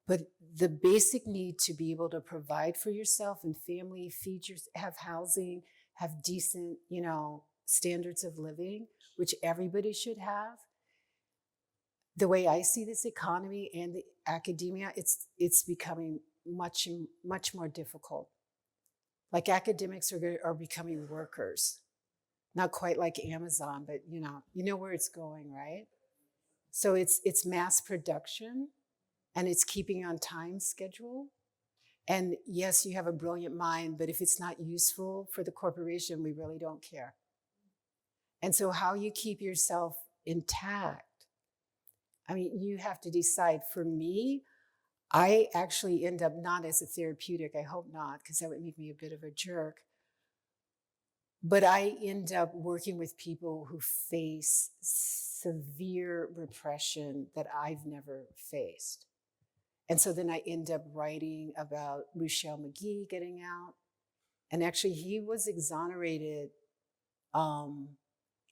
But the basic need to be able to provide for yourself and family, have housing, have decent, standards of living, which everybody should have. The way I see this economy and the academia, it's becoming much, much more difficult. Like academics are becoming workers. Not quite like Amazon, but you know where it's going, right? So it's mass production. And it's keeping on time schedule. And yes, you have a brilliant mind, but if it's not useful for the corporation, we really don't care. And so how you keep yourself intact, I mean, you have to decide. For me, I actually end up not as a therapeutic, I hope not, because that would make me a bit of a jerk. But I end up working with people who face severe repression that I've never faced. And so then I end up writing about Ruchell Magee getting out. And actually, he was exonerated.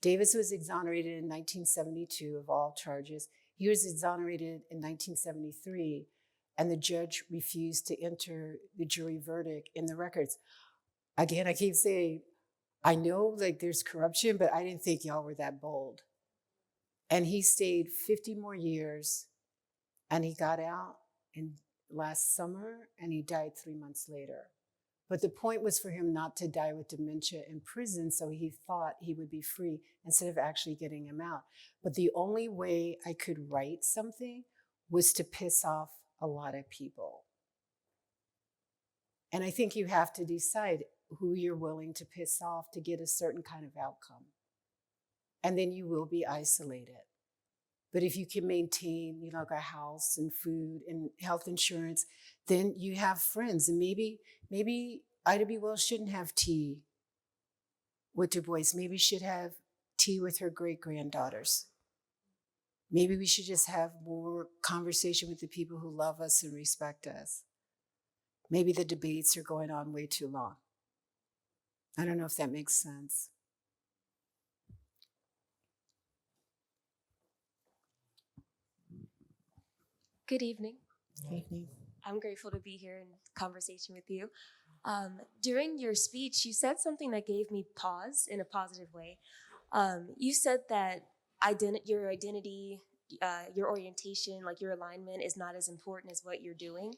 Davis was exonerated in 1972 of all charges. He was exonerated in 1973, and the judge refused to enter the jury verdict in the records. Again, I keep saying, I know like there's corruption, but I didn't think y'all were that bold. And he stayed 50 more years, and he got out in last summer, and he died 3 months later. But the point was for him not to die with dementia in prison, so he thought he would be free instead of actually getting him out. But the only way I could write something was to piss off a lot of people. And I think you have to decide who you're willing to piss off to get a certain kind of outcome. And then you will be isolated. But if you can maintain, like a house and food and health insurance, then you have friends. And maybe Ida B. Wells shouldn't have tea with DuBois. Maybe she should have tea with her great-granddaughters. Maybe we should just have more conversation with the people who love us and respect us. Maybe the debates are going on way too long. I don't know if that makes sense. Good evening. Good evening. I'm grateful to be here in conversation with you. During your speech, you said something that gave me pause in a positive way. You said that your identity, your orientation, like your alignment is not as important as what you're doing,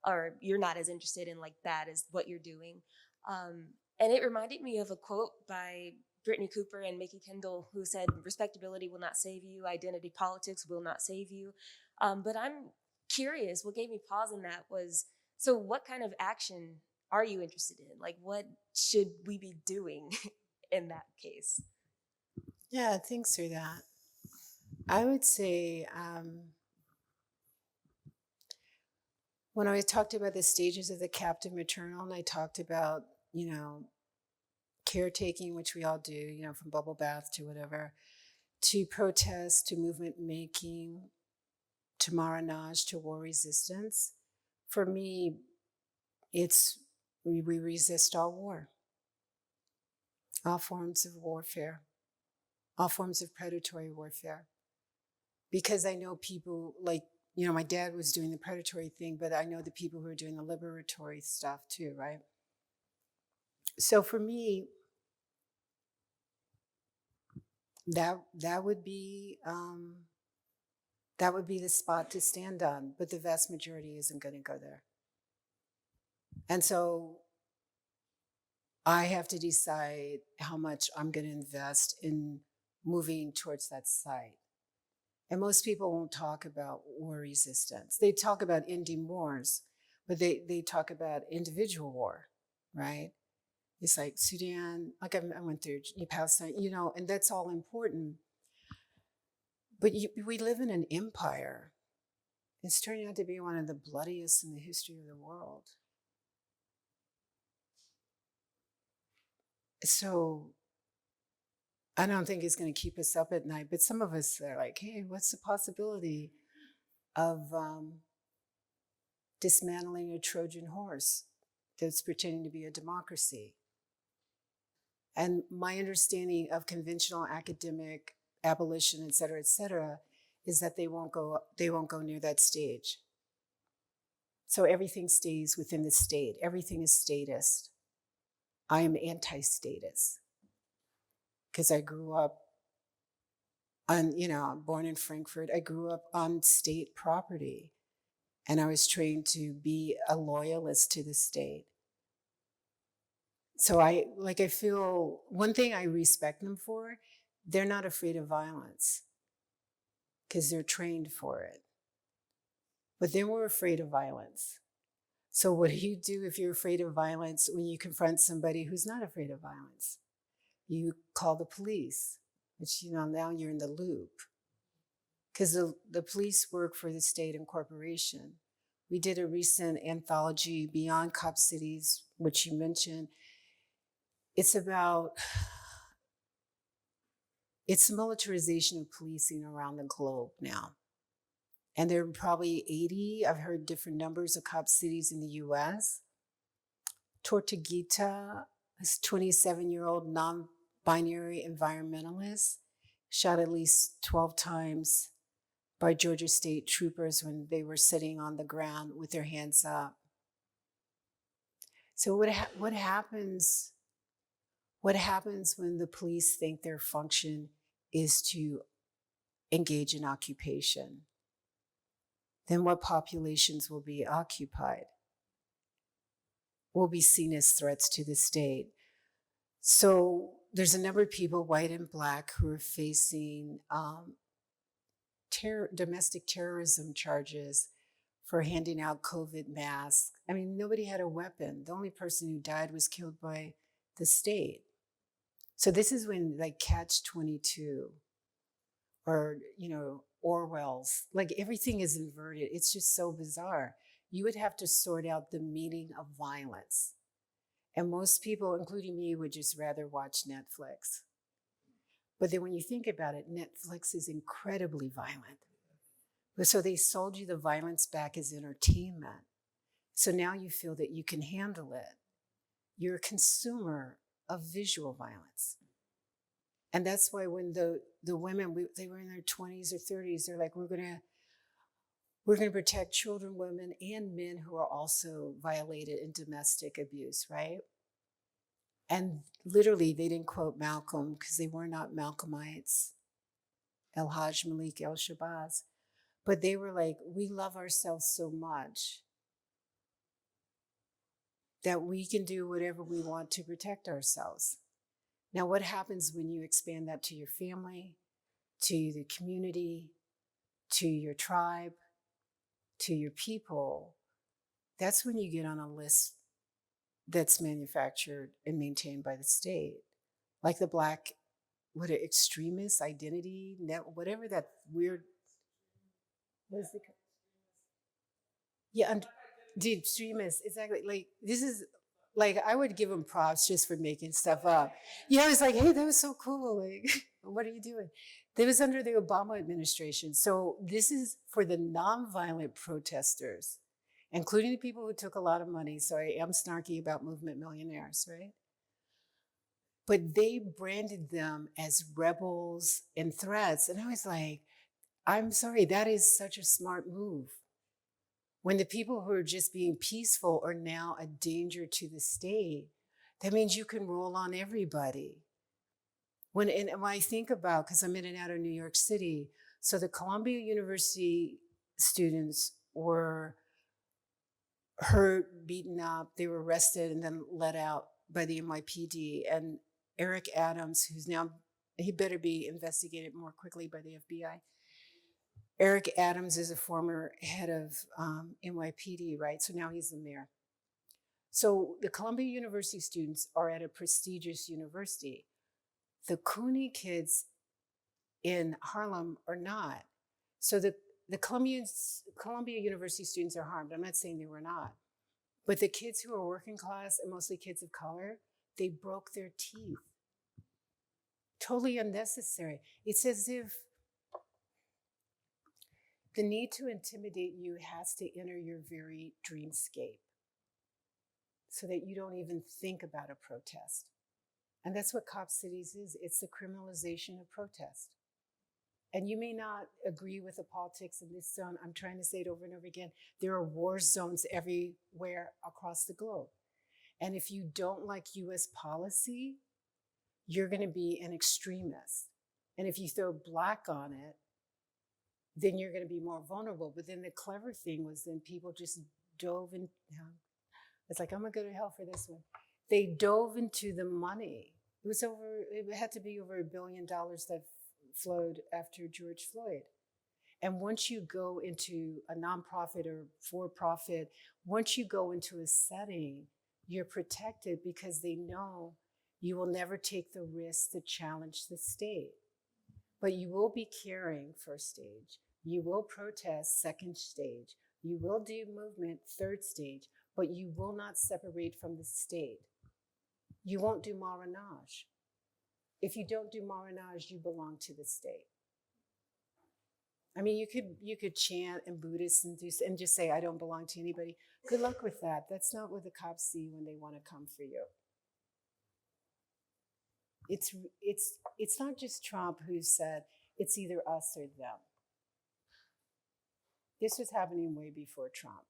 or you're not as interested in like that as what you're doing. And it reminded me of a quote by Brittany Cooper and Mickey Kendall, who said, respectability will not save you, identity politics will not save you. But I'm curious, what gave me pause in that was, so what kind of action are you interested in? Like, what should we be doing in that case? Yeah, thanks for that. I would say, when I talked about the stages of the captive maternal, and I talked about, caretaking, which we all do, you know, from bubble bath to whatever, to protest, to movement making, to marronage, to war resistance. For me, it's we resist all war, all forms of warfare, all forms of predatory warfare. Because I know people like, you know, my dad was doing the predatory thing, but I know the people who are doing the liberatory stuff too, right? So for me, that would be the spot to stand on, but the vast majority isn't going to go there. And so I have to decide how much I'm going to invest in moving towards that site. And most people won't talk about war resistance. They talk about ending wars, but they talk about individual war, right? It's like Sudan, like I went through Palestine, you know, and that's all important. But we live in an empire. It's turning out to be one of the bloodiest in the history of the world. So I don't think it's going to keep us up at night, but some of us are like, hey, what's the possibility of dismantling a Trojan horse that's pretending to be a democracy? And my understanding of conventional academic abolition, et cetera, is that they won't go near that stage. So everything stays within the state. Everything is statist. I am anti-statist because I grew up on, you know, I'm born in Frankfurt. I grew up on state property, and I was trained to be a loyalist to the state. So I feel one thing I respect them for, they're not afraid of violence because they're trained for it. But then we're afraid of violence. So what do you do if you're afraid of violence when you confront somebody who's not afraid of violence? You call the police, which, you know, now you're in the loop. Because the police work for the state and corporation. We did a recent anthology, Beyond Cop Cities, which you mentioned. It's the militarization of policing around the globe now. And there are probably 80, I've heard different numbers of cop cities in the US. Tortuguita, this 27-year-old non-binary environmentalist, shot at least 12 times by Georgia State troopers when they were sitting on the ground with their hands up. So what happens when the police think their function is to engage in occupation? Then what populations will be occupied? Will be seen as threats to the state. So there's a number of people, white and Black, who are facing domestic terrorism charges for handing out COVID masks. I mean, nobody had a weapon. The only person who died was killed by the state. So this is when, like, Catch-22 or, you know, Orwell's, like, everything is inverted. It's just so bizarre. You would have to sort out the meaning of violence. And most people, including me, would just rather watch Netflix. But then when you think about it, Netflix is incredibly violent. So they sold you the violence back as entertainment. So now you feel that you can handle it. You're a consumer of visual violence. And that's why when the women, they were in their 20s or 30s, they're like, we're gonna protect children, women, and men who are also violated in domestic abuse, right? And literally, they didn't quote Malcolm because they were not Malcolmites, El-Hajj Malik El-Shabazz. But they were like, we love ourselves so much that we can do whatever we want to protect ourselves. Now, what happens when you expand that to your family, to the community, to your tribe, to your people? That's when you get on a list that's manufactured and maintained by the state. Like the Black, extremist identity, whatever that weird, what is it? Yeah, the extremists, exactly. Like, this is Like, I would give him props just for making stuff up. Yeah, I was like, hey, that was so cool. Like, what are you doing? That was under the Obama administration. So this is for the nonviolent protesters, including the people who took a lot of money. So I am snarky about movement millionaires, right? But they branded them as rebels and threats. And I was like, I'm sorry, that is such a smart move. When the people who are just being peaceful are now a danger to the state, that means you can roll on everybody. When I think about, because I'm in and out of New York City, so the Columbia University students were hurt, beaten up, they were arrested and then let out by the NYPD. And Eric Adams, who's now, he better be investigated more quickly by the FBI. Eric Adams is a former head of NYPD, right? So now he's the mayor. So the Columbia University students are at a prestigious university. The CUNY kids in Harlem are not. So the Columbia University students are harmed. I'm not saying they were not. But the kids who are working class, and mostly kids of color, they broke their teeth. Totally unnecessary. It's as if the need to intimidate you has to enter your very dreamscape so that you don't even think about a protest. And that's what Cop Cities is. It's the criminalization of protest. And you may not agree with the politics in this zone. I'm trying to say it over and over again. There are war zones everywhere across the globe. And if you don't like US policy, you're going to be an extremist. And if you throw black on it, then you're going to be more vulnerable. But then the clever thing was then people just dove in. It's like, I'm going to go to hell for this one. They dove into the money. It had to be over $1 billion that flowed after George Floyd. And once you go into a nonprofit or for-profit, once you go into a setting, you're protected because they know you will never take the risk to challenge the state. But you will be caring first stage. You will protest second stage. You will do movement third stage, but you will not separate from the state. You won't do marronage. If you don't do marronage, you belong to the state. I mean, you could chant and Buddhist and just say, I don't belong to anybody. Good luck with that. That's not what the cops see when they want to come for you. It's not just Trump who said it's either us or them. This was happening way before Trump.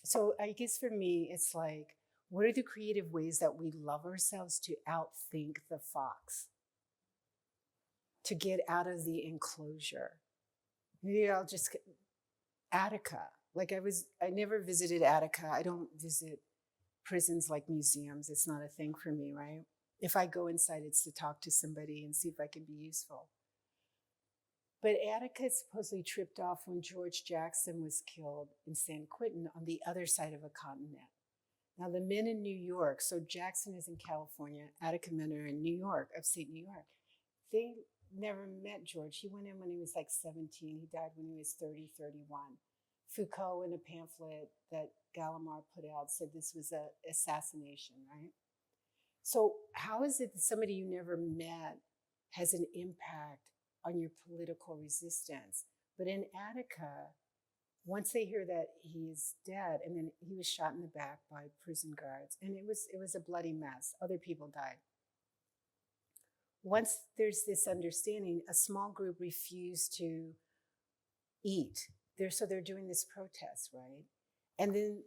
So I guess for me, it's like, what are the creative ways that we love ourselves to outthink the fox? To get out of the enclosure. Maybe I'll just, Attica. Like I never visited Attica. I don't visit prisons like museums. It's not a thing for me, right? If I go inside, it's to talk to somebody and see if I can be useful. But Attica supposedly tripped off when George Jackson was killed in San Quentin on the other side of a continent. Now the men in New York, so Jackson is in California, Attica men are in New York, upstate New York. They never met George. He went in when he was like 17. He died when he was 30, 31. Foucault, in a pamphlet that Gallimard put out, said this was an assassination, right? So how is it that somebody you never met has an impact on your political resistance? But in Attica, once they hear that he's dead, and then he was shot in the back by prison guards, and it was a bloody mess. Other people died. Once there's this understanding, a small group refused to eat. So they're doing this protest, right? And then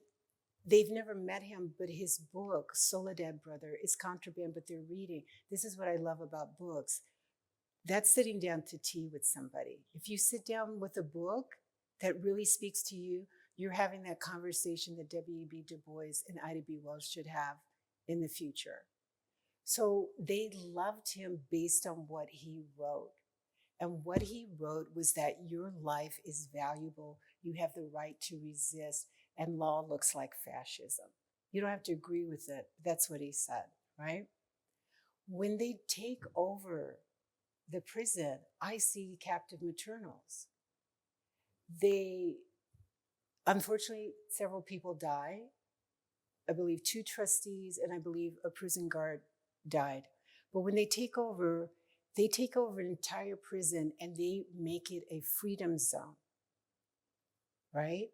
they've never met him, but his book, Soledad Brother, is contraband, but they're reading. This is what I love about books. That's sitting down to tea with somebody. If you sit down with a book that really speaks to you, you're having that conversation that W.E.B. Du Bois and Ida B. Wells should have in the future. So they loved him based on what he wrote. And what he wrote was that your life is valuable. You have the right to resist, and law looks like fascism. You don't have to agree with it. That's what he said, right? When they take over the prison, I see captive maternals. Unfortunately, several people die. I believe 2 trustees, and I believe a prison guard died. But when they take over an entire prison and they make it a freedom zone, right?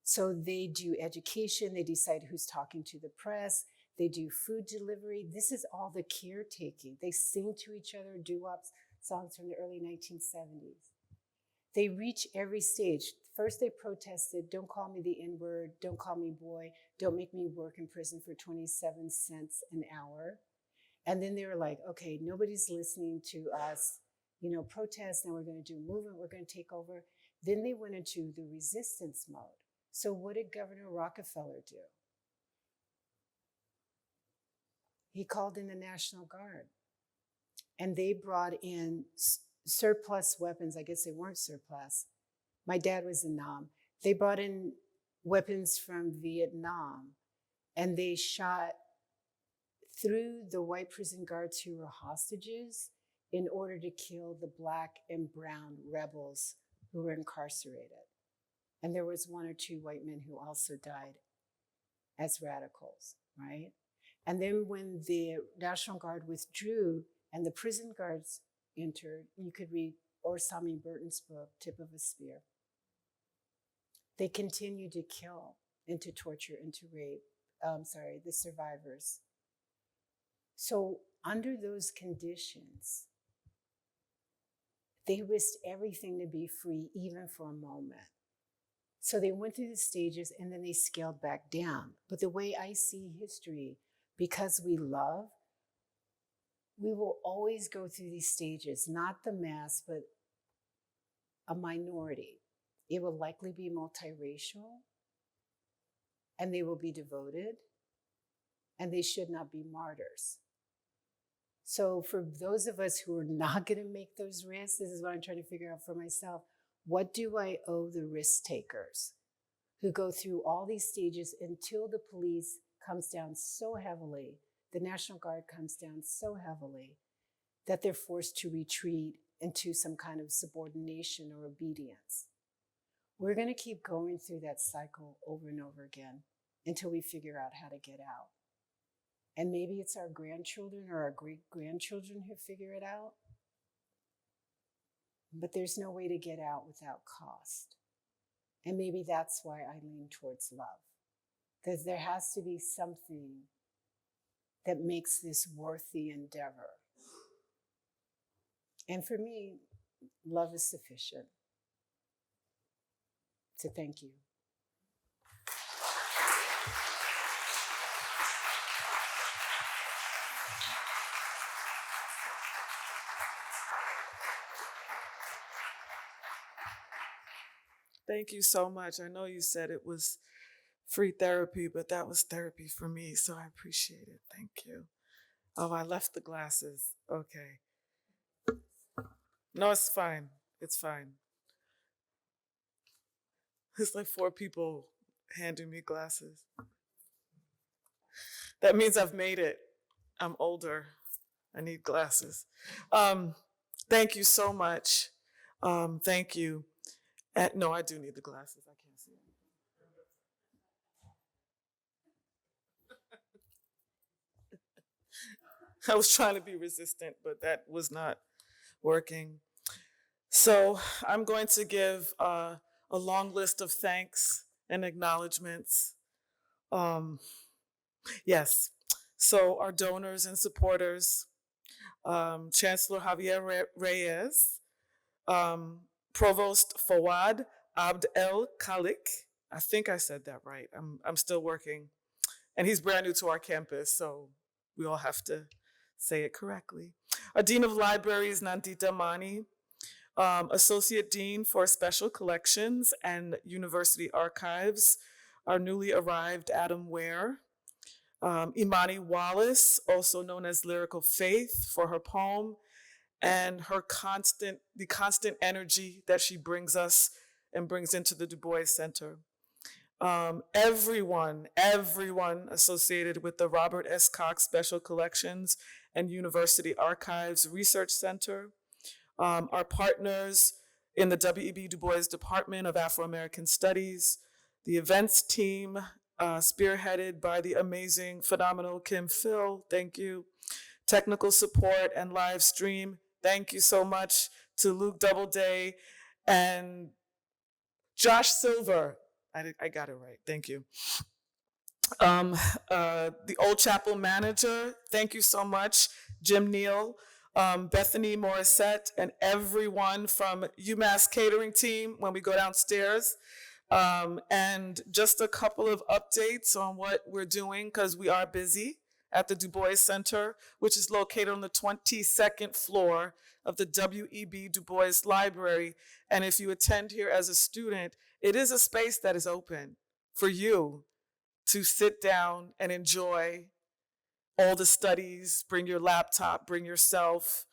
So they do education, they decide who's talking to the press, they do food delivery. This is all the caretaking. They sing to each other doo-wop songs from the early 1970s. They reach every stage. First they protested, don't call me the N-word, don't call me boy, don't make me work in prison for 27 cents an hour. And then they were like, okay, nobody's listening to us, protest, now we're gonna do a movement, we're gonna take over. Then they went into the resistance mode. So what did Governor Rockefeller do? He called in the National Guard, and they brought in surplus weapons. I guess they weren't surplus. My dad was in Nam. They brought in weapons from Vietnam, and they shot through the white prison guards who were hostages in order to kill the Black and brown rebels who were incarcerated. And there was 1 or 2 white men who also died as radicals, right? And then when the National Guard withdrew and the prison guards entered, you could read Orsami Burton's book, Tip of a Spear. They continued to kill and to torture and to rape, the survivors. So under those conditions, they risked everything to be free, even for a moment. So they went through the stages and then they scaled back down. But the way I see history, because we love, we will always go through these stages, not the mass, but a minority. It will likely be multiracial, and they will be devoted, and they should not be martyrs. So for those of us who are not gonna make those risks, this is what I'm trying to figure out for myself. What do I owe the risk takers who go through all these stages until the police comes down so heavily, the National Guard comes down so heavily that they're forced to retreat into some kind of subordination or obedience? We're gonna keep going through that cycle over and over again until we figure out how to get out. And maybe it's our grandchildren or our great-grandchildren who figure it out. But there's no way to get out without cost. And maybe that's why I lean towards love. Because there has to be something that makes this worth the endeavor. And for me, love is sufficient. So thank you. Thank you so much. I know you said it was free therapy, but that was therapy for me, so I appreciate it. Thank you. Oh, I left the glasses. Okay. No, it's fine. It's fine. It's like 4 people handing me glasses. That means I've made it. I'm older. I need glasses. Thank you so much. Thank you. No, I do need the glasses. I can't see them. I was trying to be resistant, but that was not working. So I'm going to give a long list of thanks and acknowledgements. Yes, so our donors and supporters, Chancellor Javier Reyes, Provost Fawad Abd El Khalik. I think I said that right. I'm still working. And he's brand new to our campus, so we all have to say it correctly. Our Dean of Libraries, Nandita Mani, Associate Dean for Special Collections and University Archives, our newly arrived Adam Ware, Imani Wallace, also known as Lyrical Faith, for her poem and her the constant energy that she brings us and brings into the DuBois Center. Everyone associated with the Robert S. Cox Special Collections and University Archives Research Center, our partners in the W.E.B. Du Bois Department of Afro-American Studies, the events team spearheaded by the amazing, phenomenal Kim Phil. Thank you. Technical support and live stream. Thank you so much to Luke Doubleday and Josh Silver. I got it right. Thank you. The Old Chapel manager, thank you so much, Jim Neal, Bethany Morissette, and everyone from UMass catering team when we go downstairs. And just a couple of updates on what we're doing, because we are busy at the DuBois Center, which is located on the 22nd floor of the W.E.B. DuBois Library. And if you attend here as a student, it is a space that is open for you to sit down and enjoy all the studies, bring your laptop, bring yourself.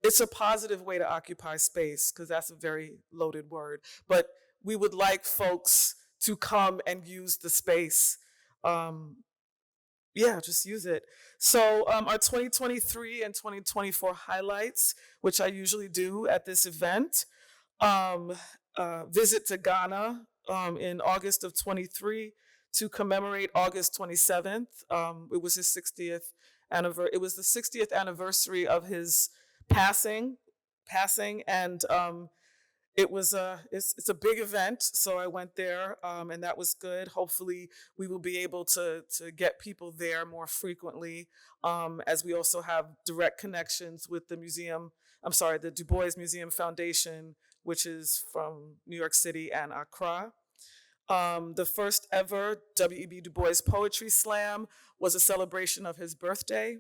It's a positive way to occupy space, because that's a very loaded word. But we would like folks to come and use the space. Yeah, just use it. So our 2023 and 2024 highlights, which I usually do at this event, visit to Ghana in August of 23 to commemorate August 27th. It was his 60th anniversary. It was the 60th anniversary of his passing, and it's a big event, so I went there, and that was good. Hopefully, we will be able to get people there more frequently, as we also have direct connections with the the DuBois Museum Foundation, which is from New York City and Accra. The first ever W.E.B. DuBois Poetry Slam was a celebration of his birthday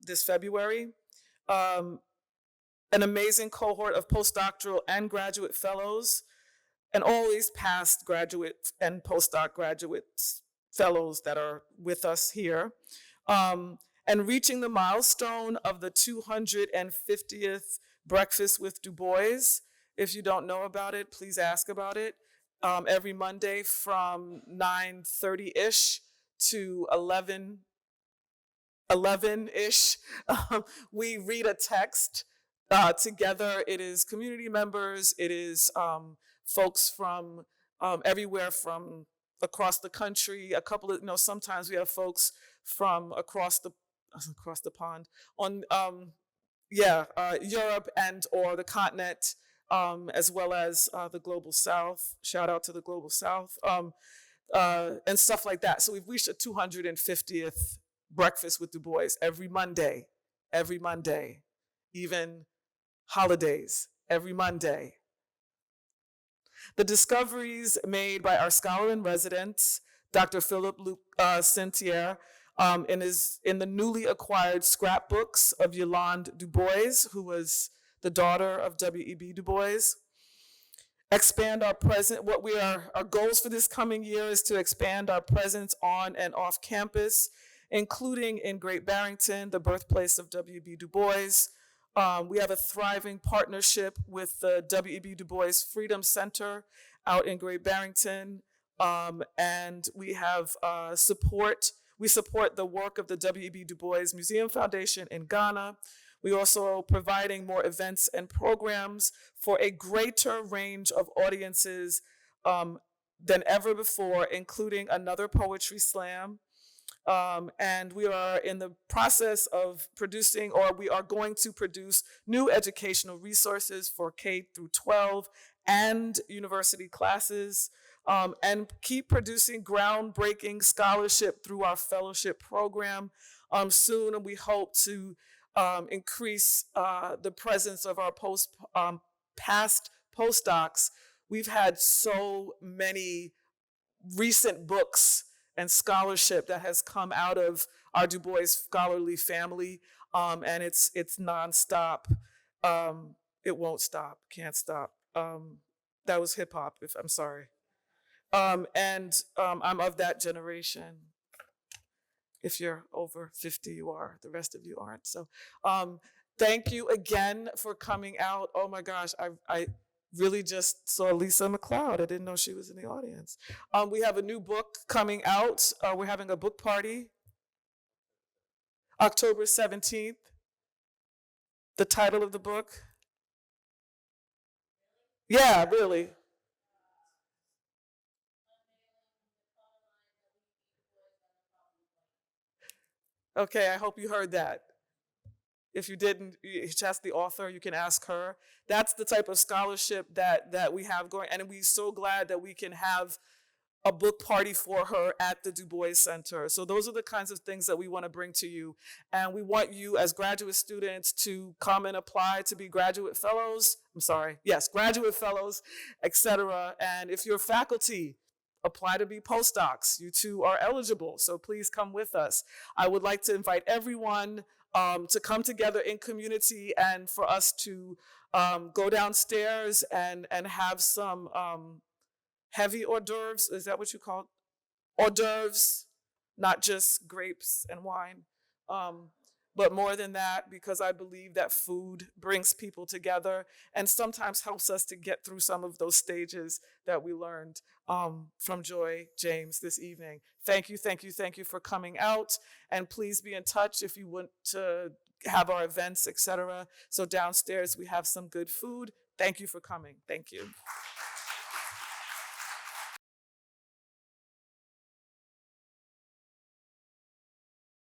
this February. An amazing cohort of postdoctoral and graduate fellows, and always past graduate and postdoc graduates, fellows that are with us here. And reaching the milestone of the 250th Breakfast with DuBois. If you don't know about it, please ask about it. Every Monday from 9:30-ish to 11-ish, we read a text together. It is community members, it is folks from everywhere from across the country. Sometimes we have folks from across the pond on Europe and or the continent, as well as the Global South. Shout out to the Global South, and stuff like that. So we've reached a 250th Breakfast with DuBois every Monday, even holidays, every Monday. The discoveries made by our scholar in residence, Dr. Philip Luc Saint-Hilaire, in the newly acquired scrapbooks of Yolande DuBois, who was the daughter of W.E.B. DuBois. Expand our presence. Our goals for this coming year is to expand our presence on and off campus, including in Great Barrington, the birthplace of W.E.B. DuBois. We have a thriving partnership with the W.E.B. DuBois Freedom Center out in Great Barrington, and we have support. We support the work of the W.E.B. DuBois Museum Foundation in Ghana. We also providing more events and programs for a greater range of audiences than ever before, including another poetry slam. And we are in the process of producing, or we are going to produce, new educational resources for K through 12 and university classes, and keep producing groundbreaking scholarship through our fellowship program. Soon we hope to increase the presence of our past postdocs. We've had so many recent books and scholarship that has come out of our DuBois scholarly family, and it's nonstop. It won't stop, can't stop. That was hip hop, I'm sorry. And I'm of that generation. If you're over 50, you are. The rest of you aren't. So thank you again for coming out. Oh my gosh, I really just saw Lisa McLeod. I didn't know she was in the audience. We have a new book coming out. We're having a book party, October 17th. The title of the book? Yeah, really. Okay, I hope you heard that. If you didn't, you should ask the author, you can ask her. That's the type of scholarship that we have going, and we're so glad that we can have a book party for her at the DuBois Center. So those are the kinds of things that we want to bring to you. And we want you as graduate students to come and apply to be graduate fellows. Graduate fellows, etc. And if you're faculty, apply to be postdocs. You too are eligible. So please come with us. I would like to invite everyone to come together in community and for us to go downstairs and have some heavy hors d'oeuvres. Is that what you call it? Hors d'oeuvres, not just grapes and wine, but more than that, because I believe that food brings people together and sometimes helps us to get through some of those stages that we learned from Joy James this evening. Thank you for coming out, and please be in touch if you want to have our events, etc. So downstairs we have some good food. Thank you for coming. Thank you.